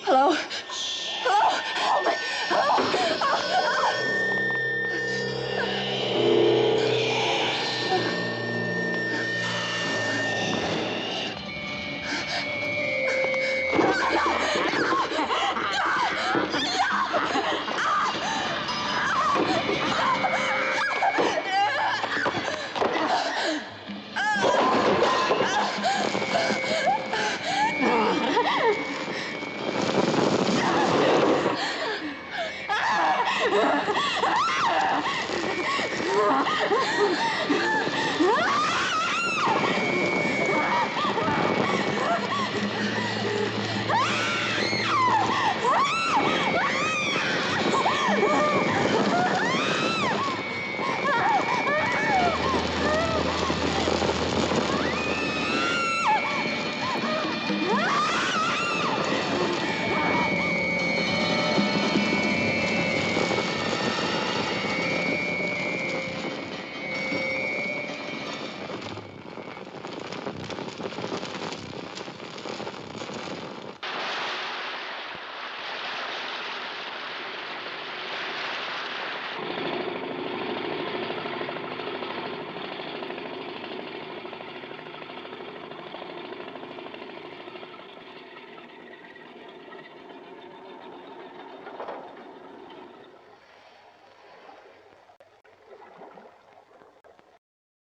Hello? Hello? Help me! Hello?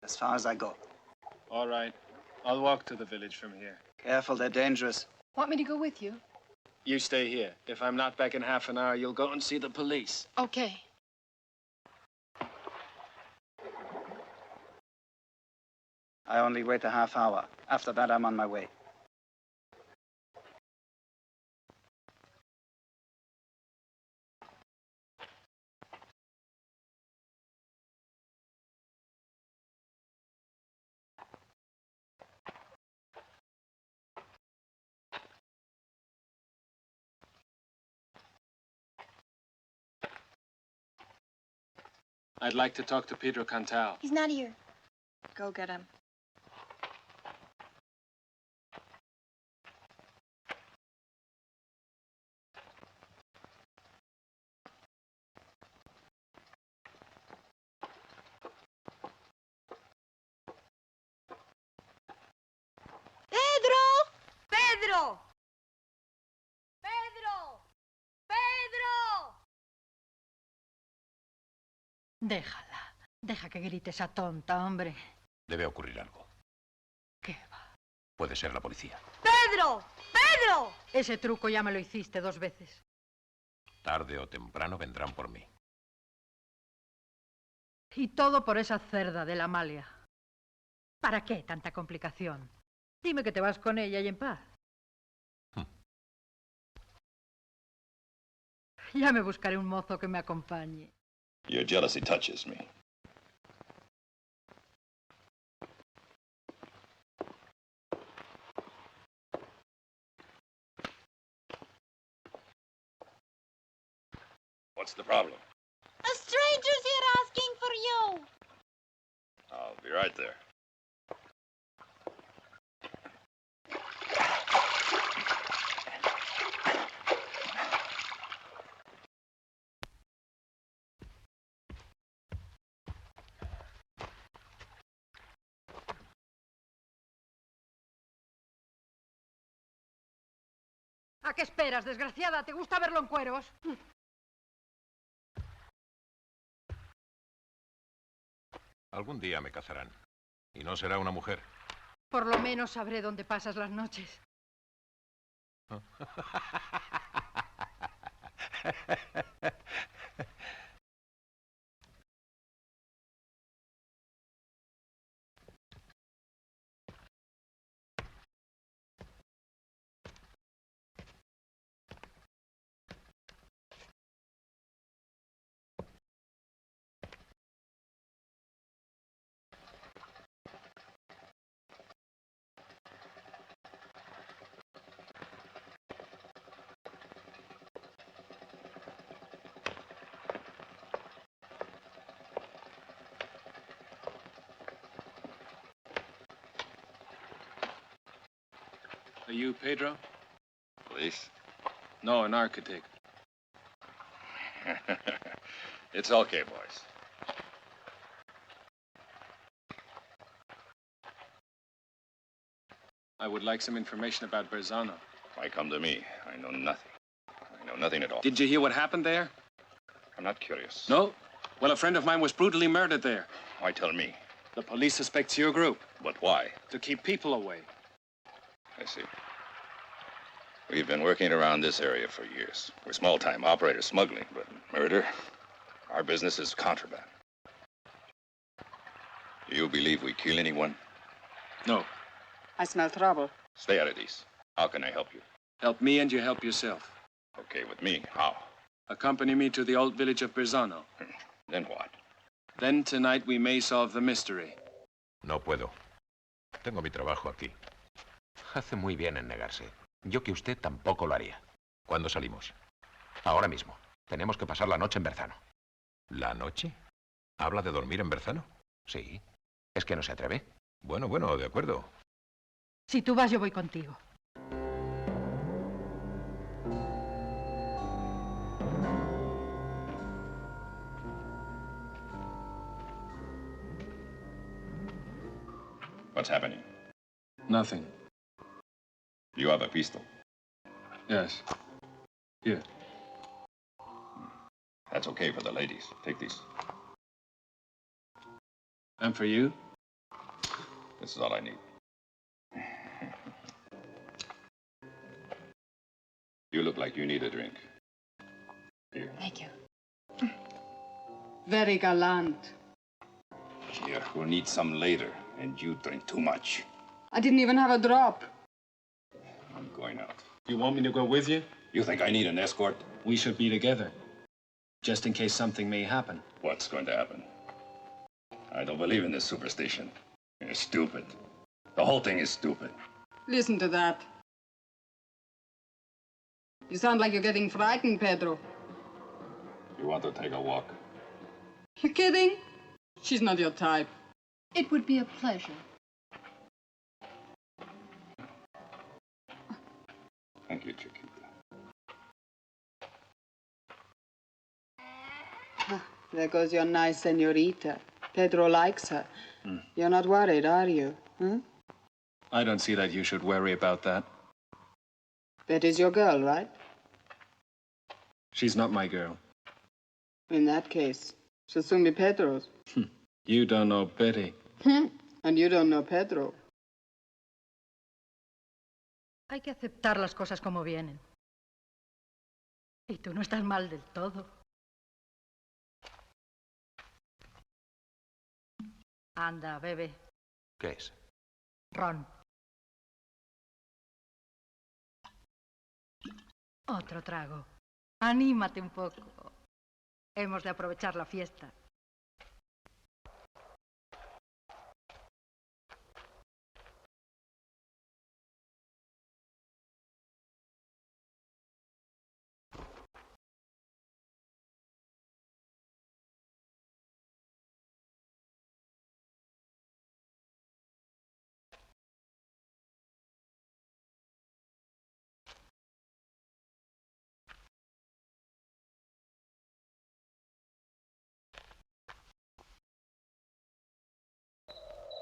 as far as I go. All right. I'll walk to the village from here. Careful, they're dangerous. Want me to go with you? You stay here. If I'm not back in half an hour, you'll go and see the police. Okay. I only wait a half hour. After that, I'm on my way. I'd like to talk to Pedro Cantal. He's not here. Go get him. ¡Pedro! ¡Pedro! ¡Pedro! ¡Pedro! Déjala. Deja que grite esa tonta, hombre. Debe ocurrir algo. ¿Qué va? Puede ser la policía. ¡Pedro! ¡Pedro! Ese truco ya me lo hiciste 2 veces. Tarde o temprano vendrán por mí. Y todo por esa cerda de la Amalia. ¿Para qué tanta complicación? Dime que te vas con ella y en paz. Ya me buscaré un mozo que me acompañe. Your jealousy touches me. What's the problem? A stranger's here asking for you. I'll be right there. ¿A qué esperas, desgraciada? ¿Te gusta verlo en cueros? Algún día me casarán. Y no será una mujer. Por lo menos sabré dónde pasas las noches. Are you Pedro? Police? No, an architect. It's okay, boys. I would like some information about Berzano. Why come to me? I know nothing. I know nothing at all. Did you hear what happened there? I'm not curious. No? Well, a friend of mine was brutally murdered there. Why tell me? The police suspects your group. But why? To keep people away. I see. We've been working around this area for years. We're small-time operators smuggling, but murder? Our business is contraband. Do you believe we kill anyone? No. I smell trouble. Stay out of these. How can I help you? Help me and you help yourself. Okay, with me. How? Accompany me to the old village of Berzano. Then what? Then tonight we may solve the mystery. No puedo. Tengo mi trabajo aquí. Hace muy bien en negarse. Yo que usted tampoco lo haría. ¿Cuándo salimos? Ahora mismo. Tenemos que pasar la noche en Berzano. ¿La noche? ¿Habla de dormir en Berzano? Sí. ¿Es que no se atreve? Bueno, de acuerdo. Si tú vas, yo voy contigo. What's happening? Nothing. You have a pistol. Yes. Here. That's okay for the ladies. Take these. And for you? This is all I need. You look like you need a drink. Here. Thank you. Very gallant. Here, we'll need some later, and you drink too much. I didn't even have a drop. I'm going out. You want me to go with you? You think I need an escort? We should be together, just in case something may happen. What's going to happen? I don't believe in this superstition. You're stupid. The whole thing is stupid. Listen to that. You sound like you're getting frightened, Pedro. You want to take a walk? You kidding? She's not your type. It would be a pleasure. Thank you, Chiquita. There goes your nice senorita. Pedro likes her. You're not worried, are you? Huh? I don't see that you should worry about that. That is your girl, right? She's not my girl. In that case, she'll soon be Pedro's. You don't know Betty. And you don't know Pedro. Hay que aceptar las cosas como vienen. Y tú no estás mal del todo. Anda, bebe. ¿Qué es? Ron. Otro trago. Anímate un poco. Hemos de aprovechar la fiesta.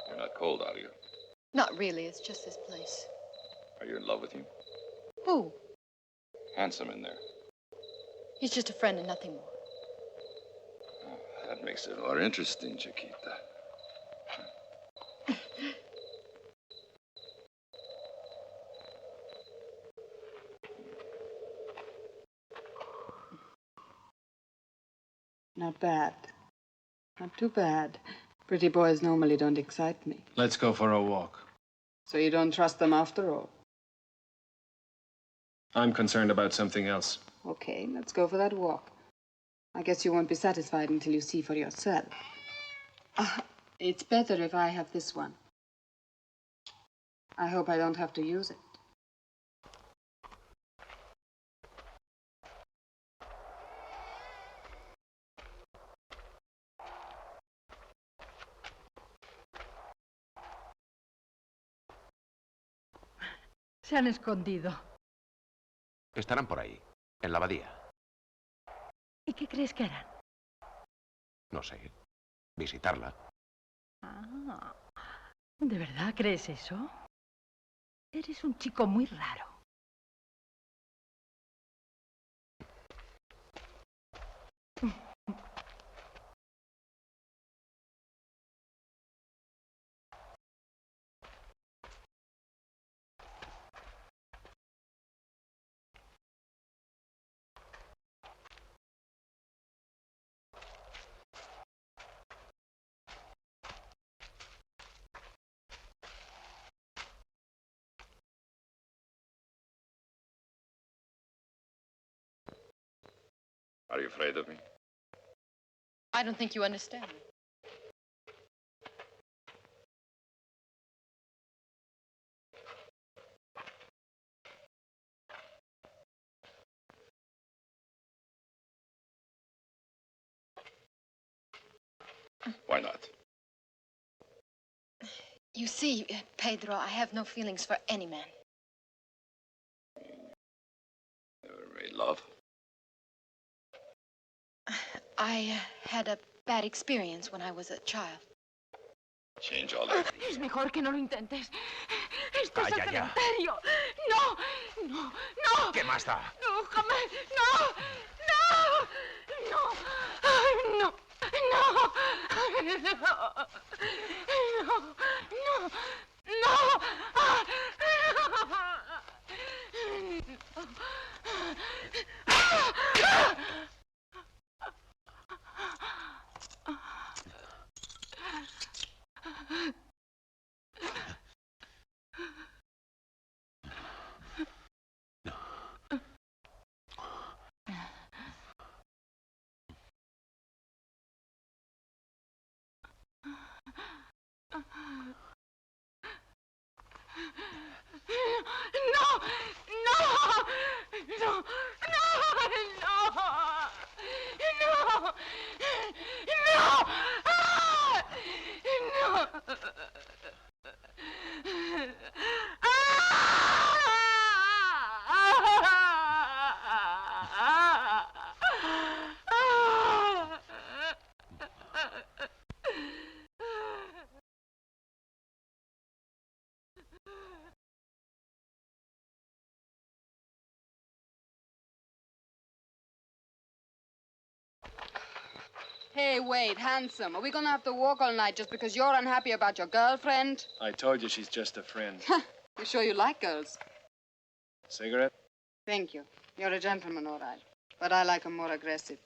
You're not cold, are you? Not really, it's just this place. Are you in love with him? Who? Handsome in there. He's just a friend and nothing more. Oh, that makes it more interesting, Chiquita. Not bad. Not too bad. Pretty boys normally don't excite me. Let's go for a walk. So you don't trust them after all? I'm concerned about something else. Okay, let's go for that walk. I guess you won't be satisfied until you see for yourself. It's better if I have this one. I hope I don't have to use it. Se han escondido. Estarán por ahí, en la abadía. ¿Y qué crees que harán? No sé. Visitarla. Ah, ¿de verdad crees eso? Eres un chico muy raro. Are you afraid of me? I don't think you understand. Why not? You see, Pedro, I have no feelings for any man. Never made love? I had a bad experience when I was a child. Change all that. Es mejor que no lo intentes. Esto es el Calla ya. cementerio. No, no, no. ¿Qué más da? No, jamás. No, no, no. Ay, no, Hey, wait, handsome. Are we gonna have to walk all night just because you're unhappy about your girlfriend? I told you she's just a friend. You sure you like girls? Cigarette? Thank you. You're a gentleman, all right. But I like 'em more aggressive.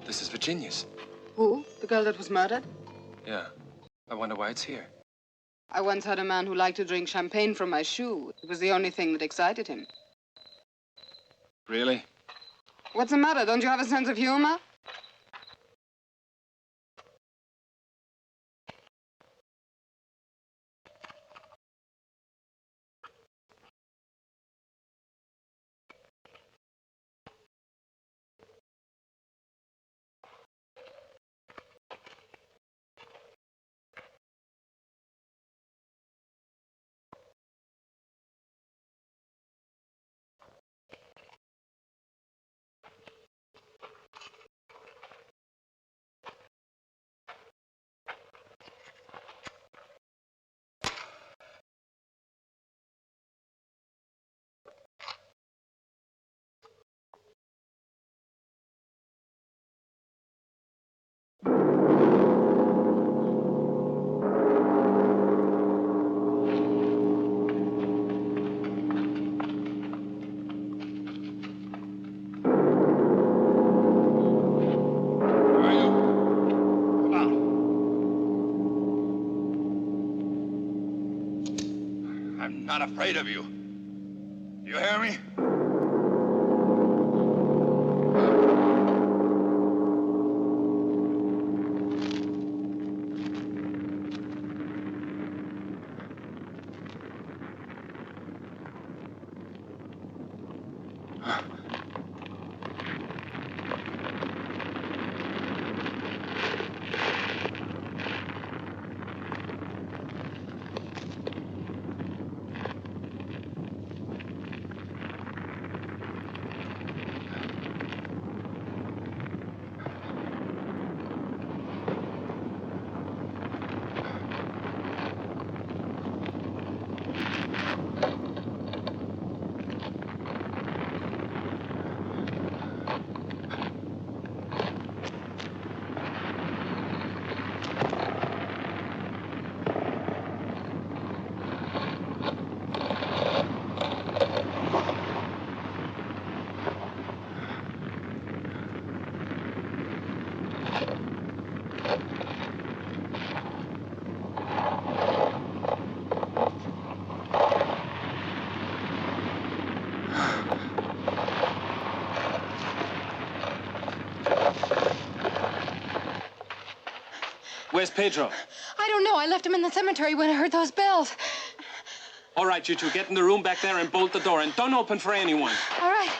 This is Virginia's. Who? The girl that was murdered? Yeah. I wonder why it's here. I once had a man who liked to drink champagne from my shoe. It was the only thing that excited him. Really? What's the matter? Don't you have a sense of humor? I'm not afraid of you. You hear me? Where's Pedro? I don't know. I left him in the cemetery when I heard those bells. All right, you two, get in the room back there and bolt the door, and don't open for anyone. All right.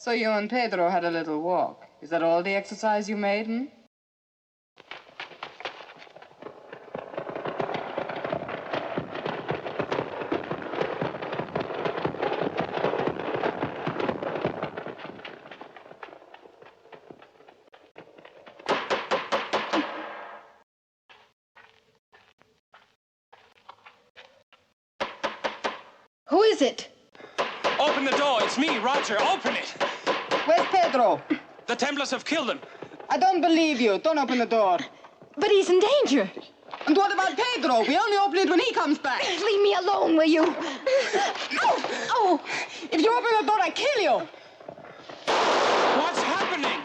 So you and Pedro had a little walk. Is that all the exercise you made, hmm? Who is it? Open the door. It's me, Roger. Open it. Where's Pedro? The Templars have killed him. I don't believe you. Don't open the door. But he's in danger. And what about Pedro? We only open it when he comes back. Leave me alone, will you? Oh! Oh! If you open the door, I kill you. What's happening?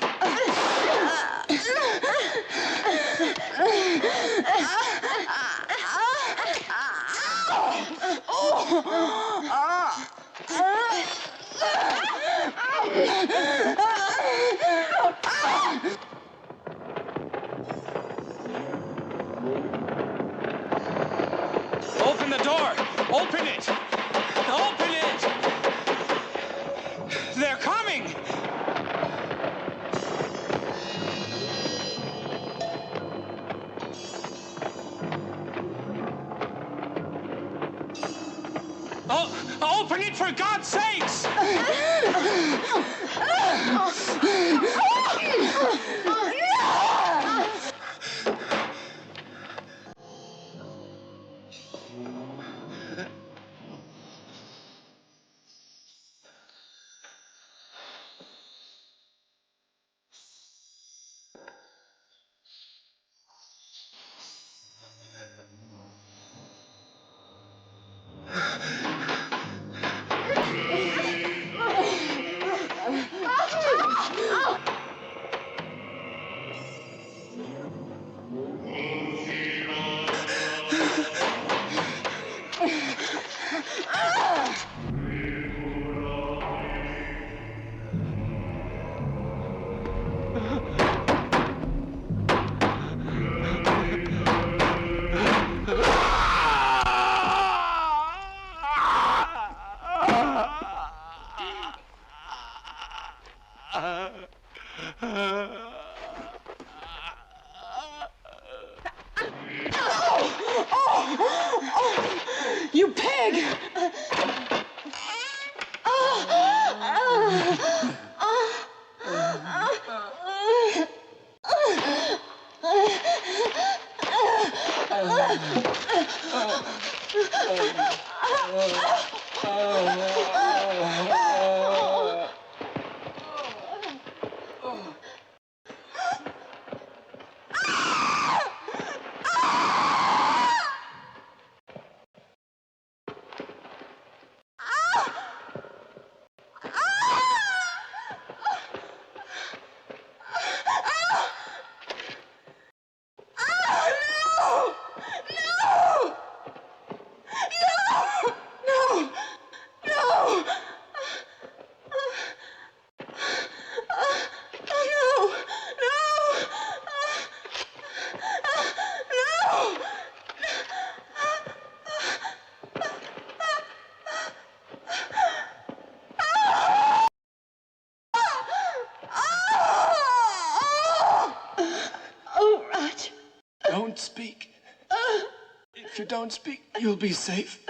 Open the door! Open it! Open it! They're coming! Oh, open it for God's sakes! You pig! If you don't speak, you'll be safe.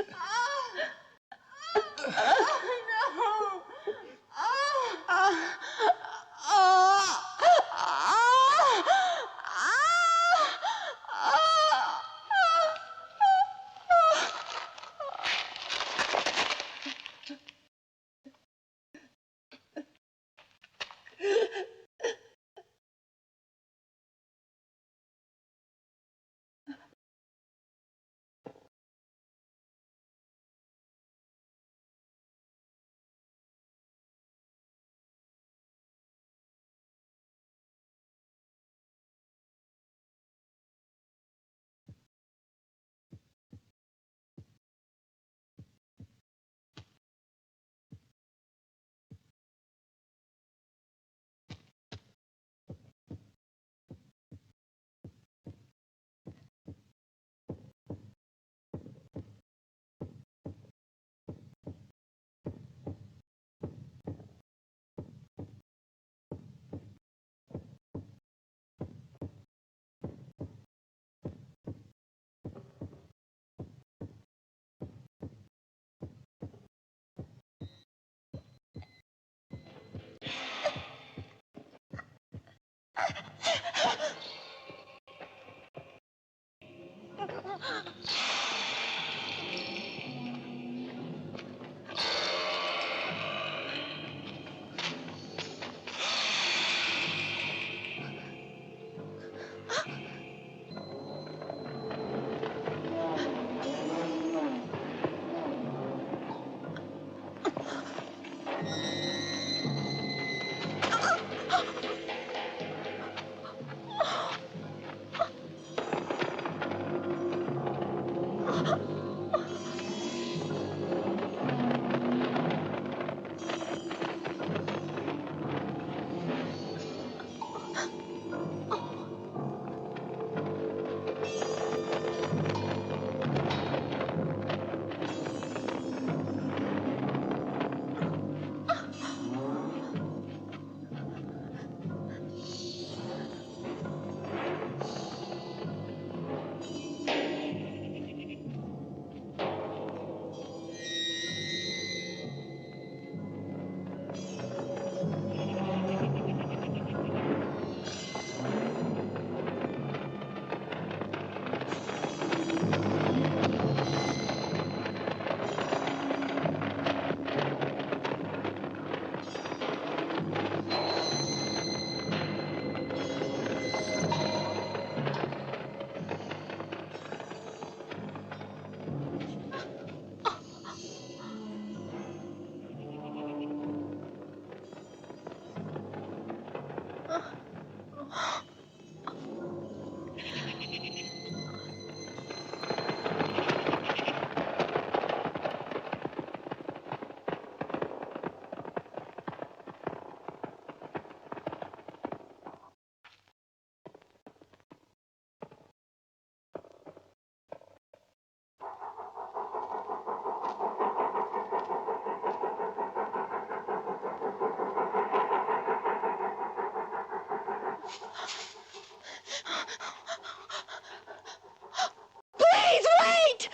Please wait!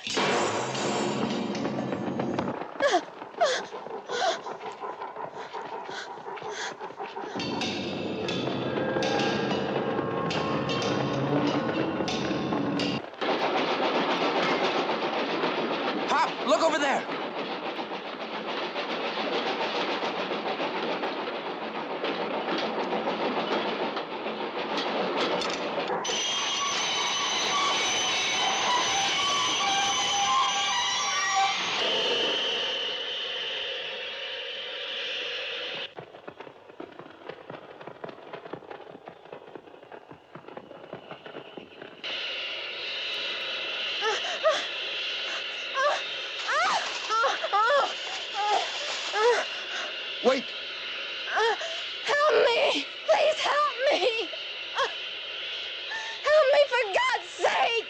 Hop, look over there. Wait! Help me! Please help me! Help me for God's sake!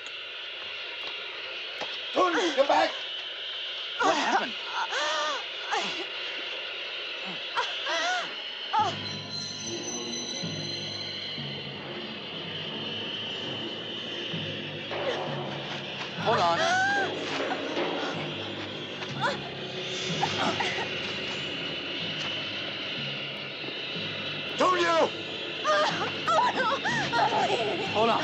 Tony, come back! What happened? Hold on. told you! Hold on.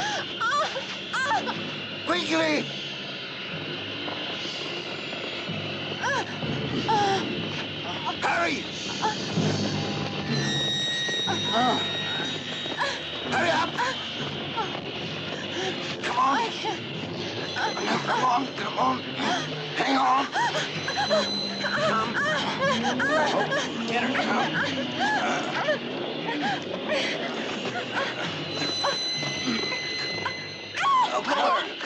Quickly! Hurry! Hurry up! Come on! I can't. Come on, come on! Hang on! Come. Get her now! Oh, come on!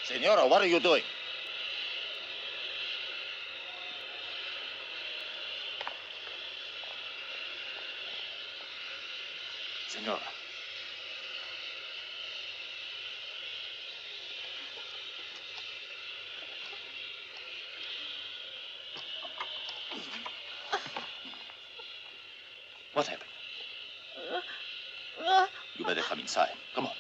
Senora, what are you doing? Senora. What happened? You better come inside. Come on.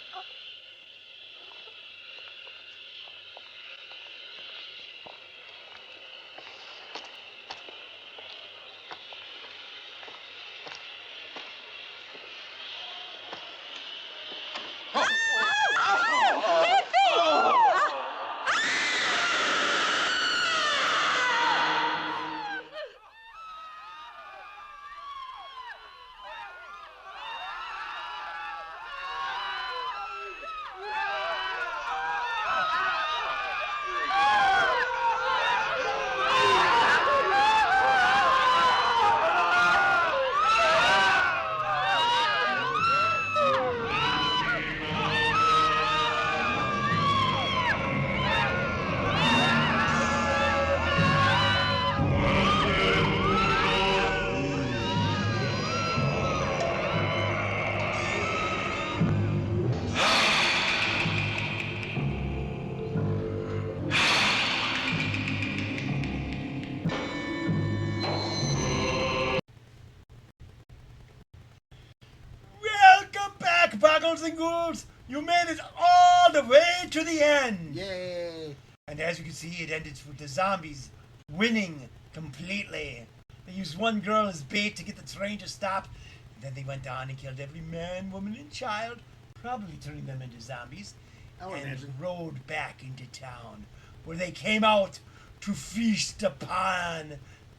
girls and ghouls, you made it all the way to the end. Yay! And as you can see, it ended with the zombies winning completely. They used one girl as bait to get the train to stop. And then they went on and killed every man, woman, and child, probably turning them into zombies, and rode back into town, where they came out to feast upon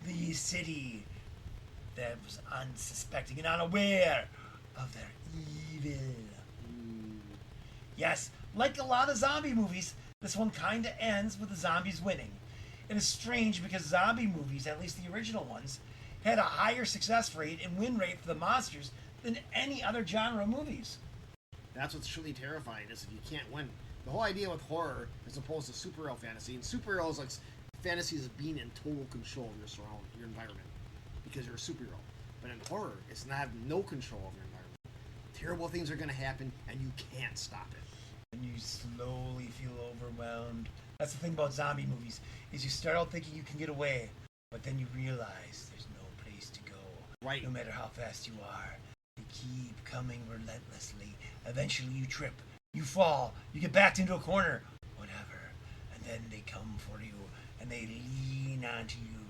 the city that was unsuspecting and unaware of their evil. Yes, like a lot of zombie movies, this one kind of ends with the zombies winning. It is strange because zombie movies, at least the original ones, had a higher success rate and win rate for the monsters than any other genre movies. That's what's truly terrifying, is if you can't win. The whole idea with horror, as opposed to superhero fantasy, and superhero is like fantasy is being in total control of your environment, because you're a superhero. But in horror, it's not no control of your environment. Terrible things are going to happen, and you can't stop it. And you slowly feel overwhelmed. That's the thing about zombie movies, is you start out thinking you can get away, but then you realize there's no place to go. Right. No matter how fast you are, they keep coming relentlessly. Eventually you trip, you fall, you get backed into a corner, whatever, and then they come for you, and they lean onto you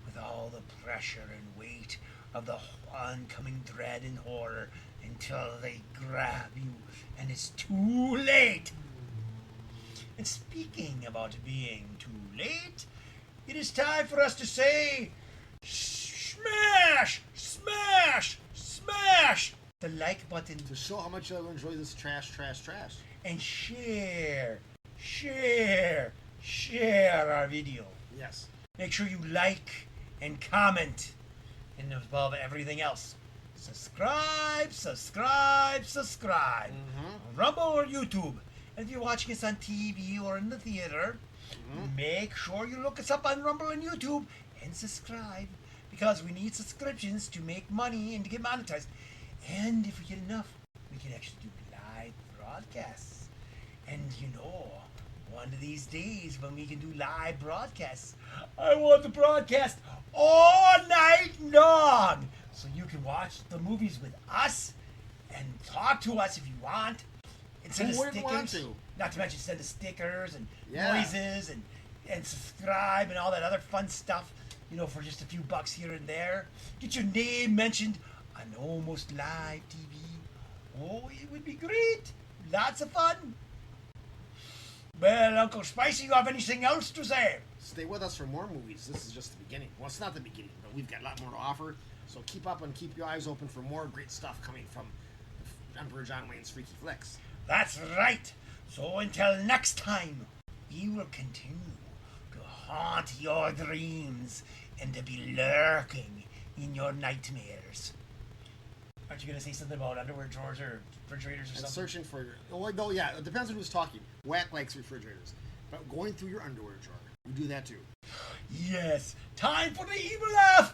with all the pressure and weight of the oncoming dread and horror until they grab you, and it's too late. And speaking about being too late, it is time for us to say, smash, smash, smash the like button to show how much you enjoy this trash. And share our video. Yes. Make sure you like and comment, and above everything else, subscribe. Rumble or YouTube. And if you're watching us on TV or in the theater, make sure you look us up on Rumble and YouTube and subscribe, because we need subscriptions to make money and to get monetized. And if we get enough, we can actually do live broadcasts. And you know, one of these days when we can do live broadcasts, I want to broadcast all night long, so you can watch the movies with us and talk to us if you want. Instead of stickers, not to mention send us stickers and noises and subscribe and all that other fun stuff, you know, for just a few bucks here and there. Get your name mentioned on Almost Live TV. Oh, it would be great. Lots of fun. Well, Uncle Spicy, you have anything else to say? Stay with us for more movies. This is just the beginning. Well, it's not the beginning, but we've got a lot more to offer. So keep up and keep your eyes open for more great stuff coming from Emperor John Wayne's Freaky Flicks. That's right. So until next time, we will continue to haunt your dreams and to be lurking in your nightmares. Aren't you going to say something about underwear drawers or refrigerators or something? Searching for... Well, no, yeah, it depends on who's talking. Whack likes refrigerators. But going through your underwear drawer, we do that too. Yes. Time for the evil laugh!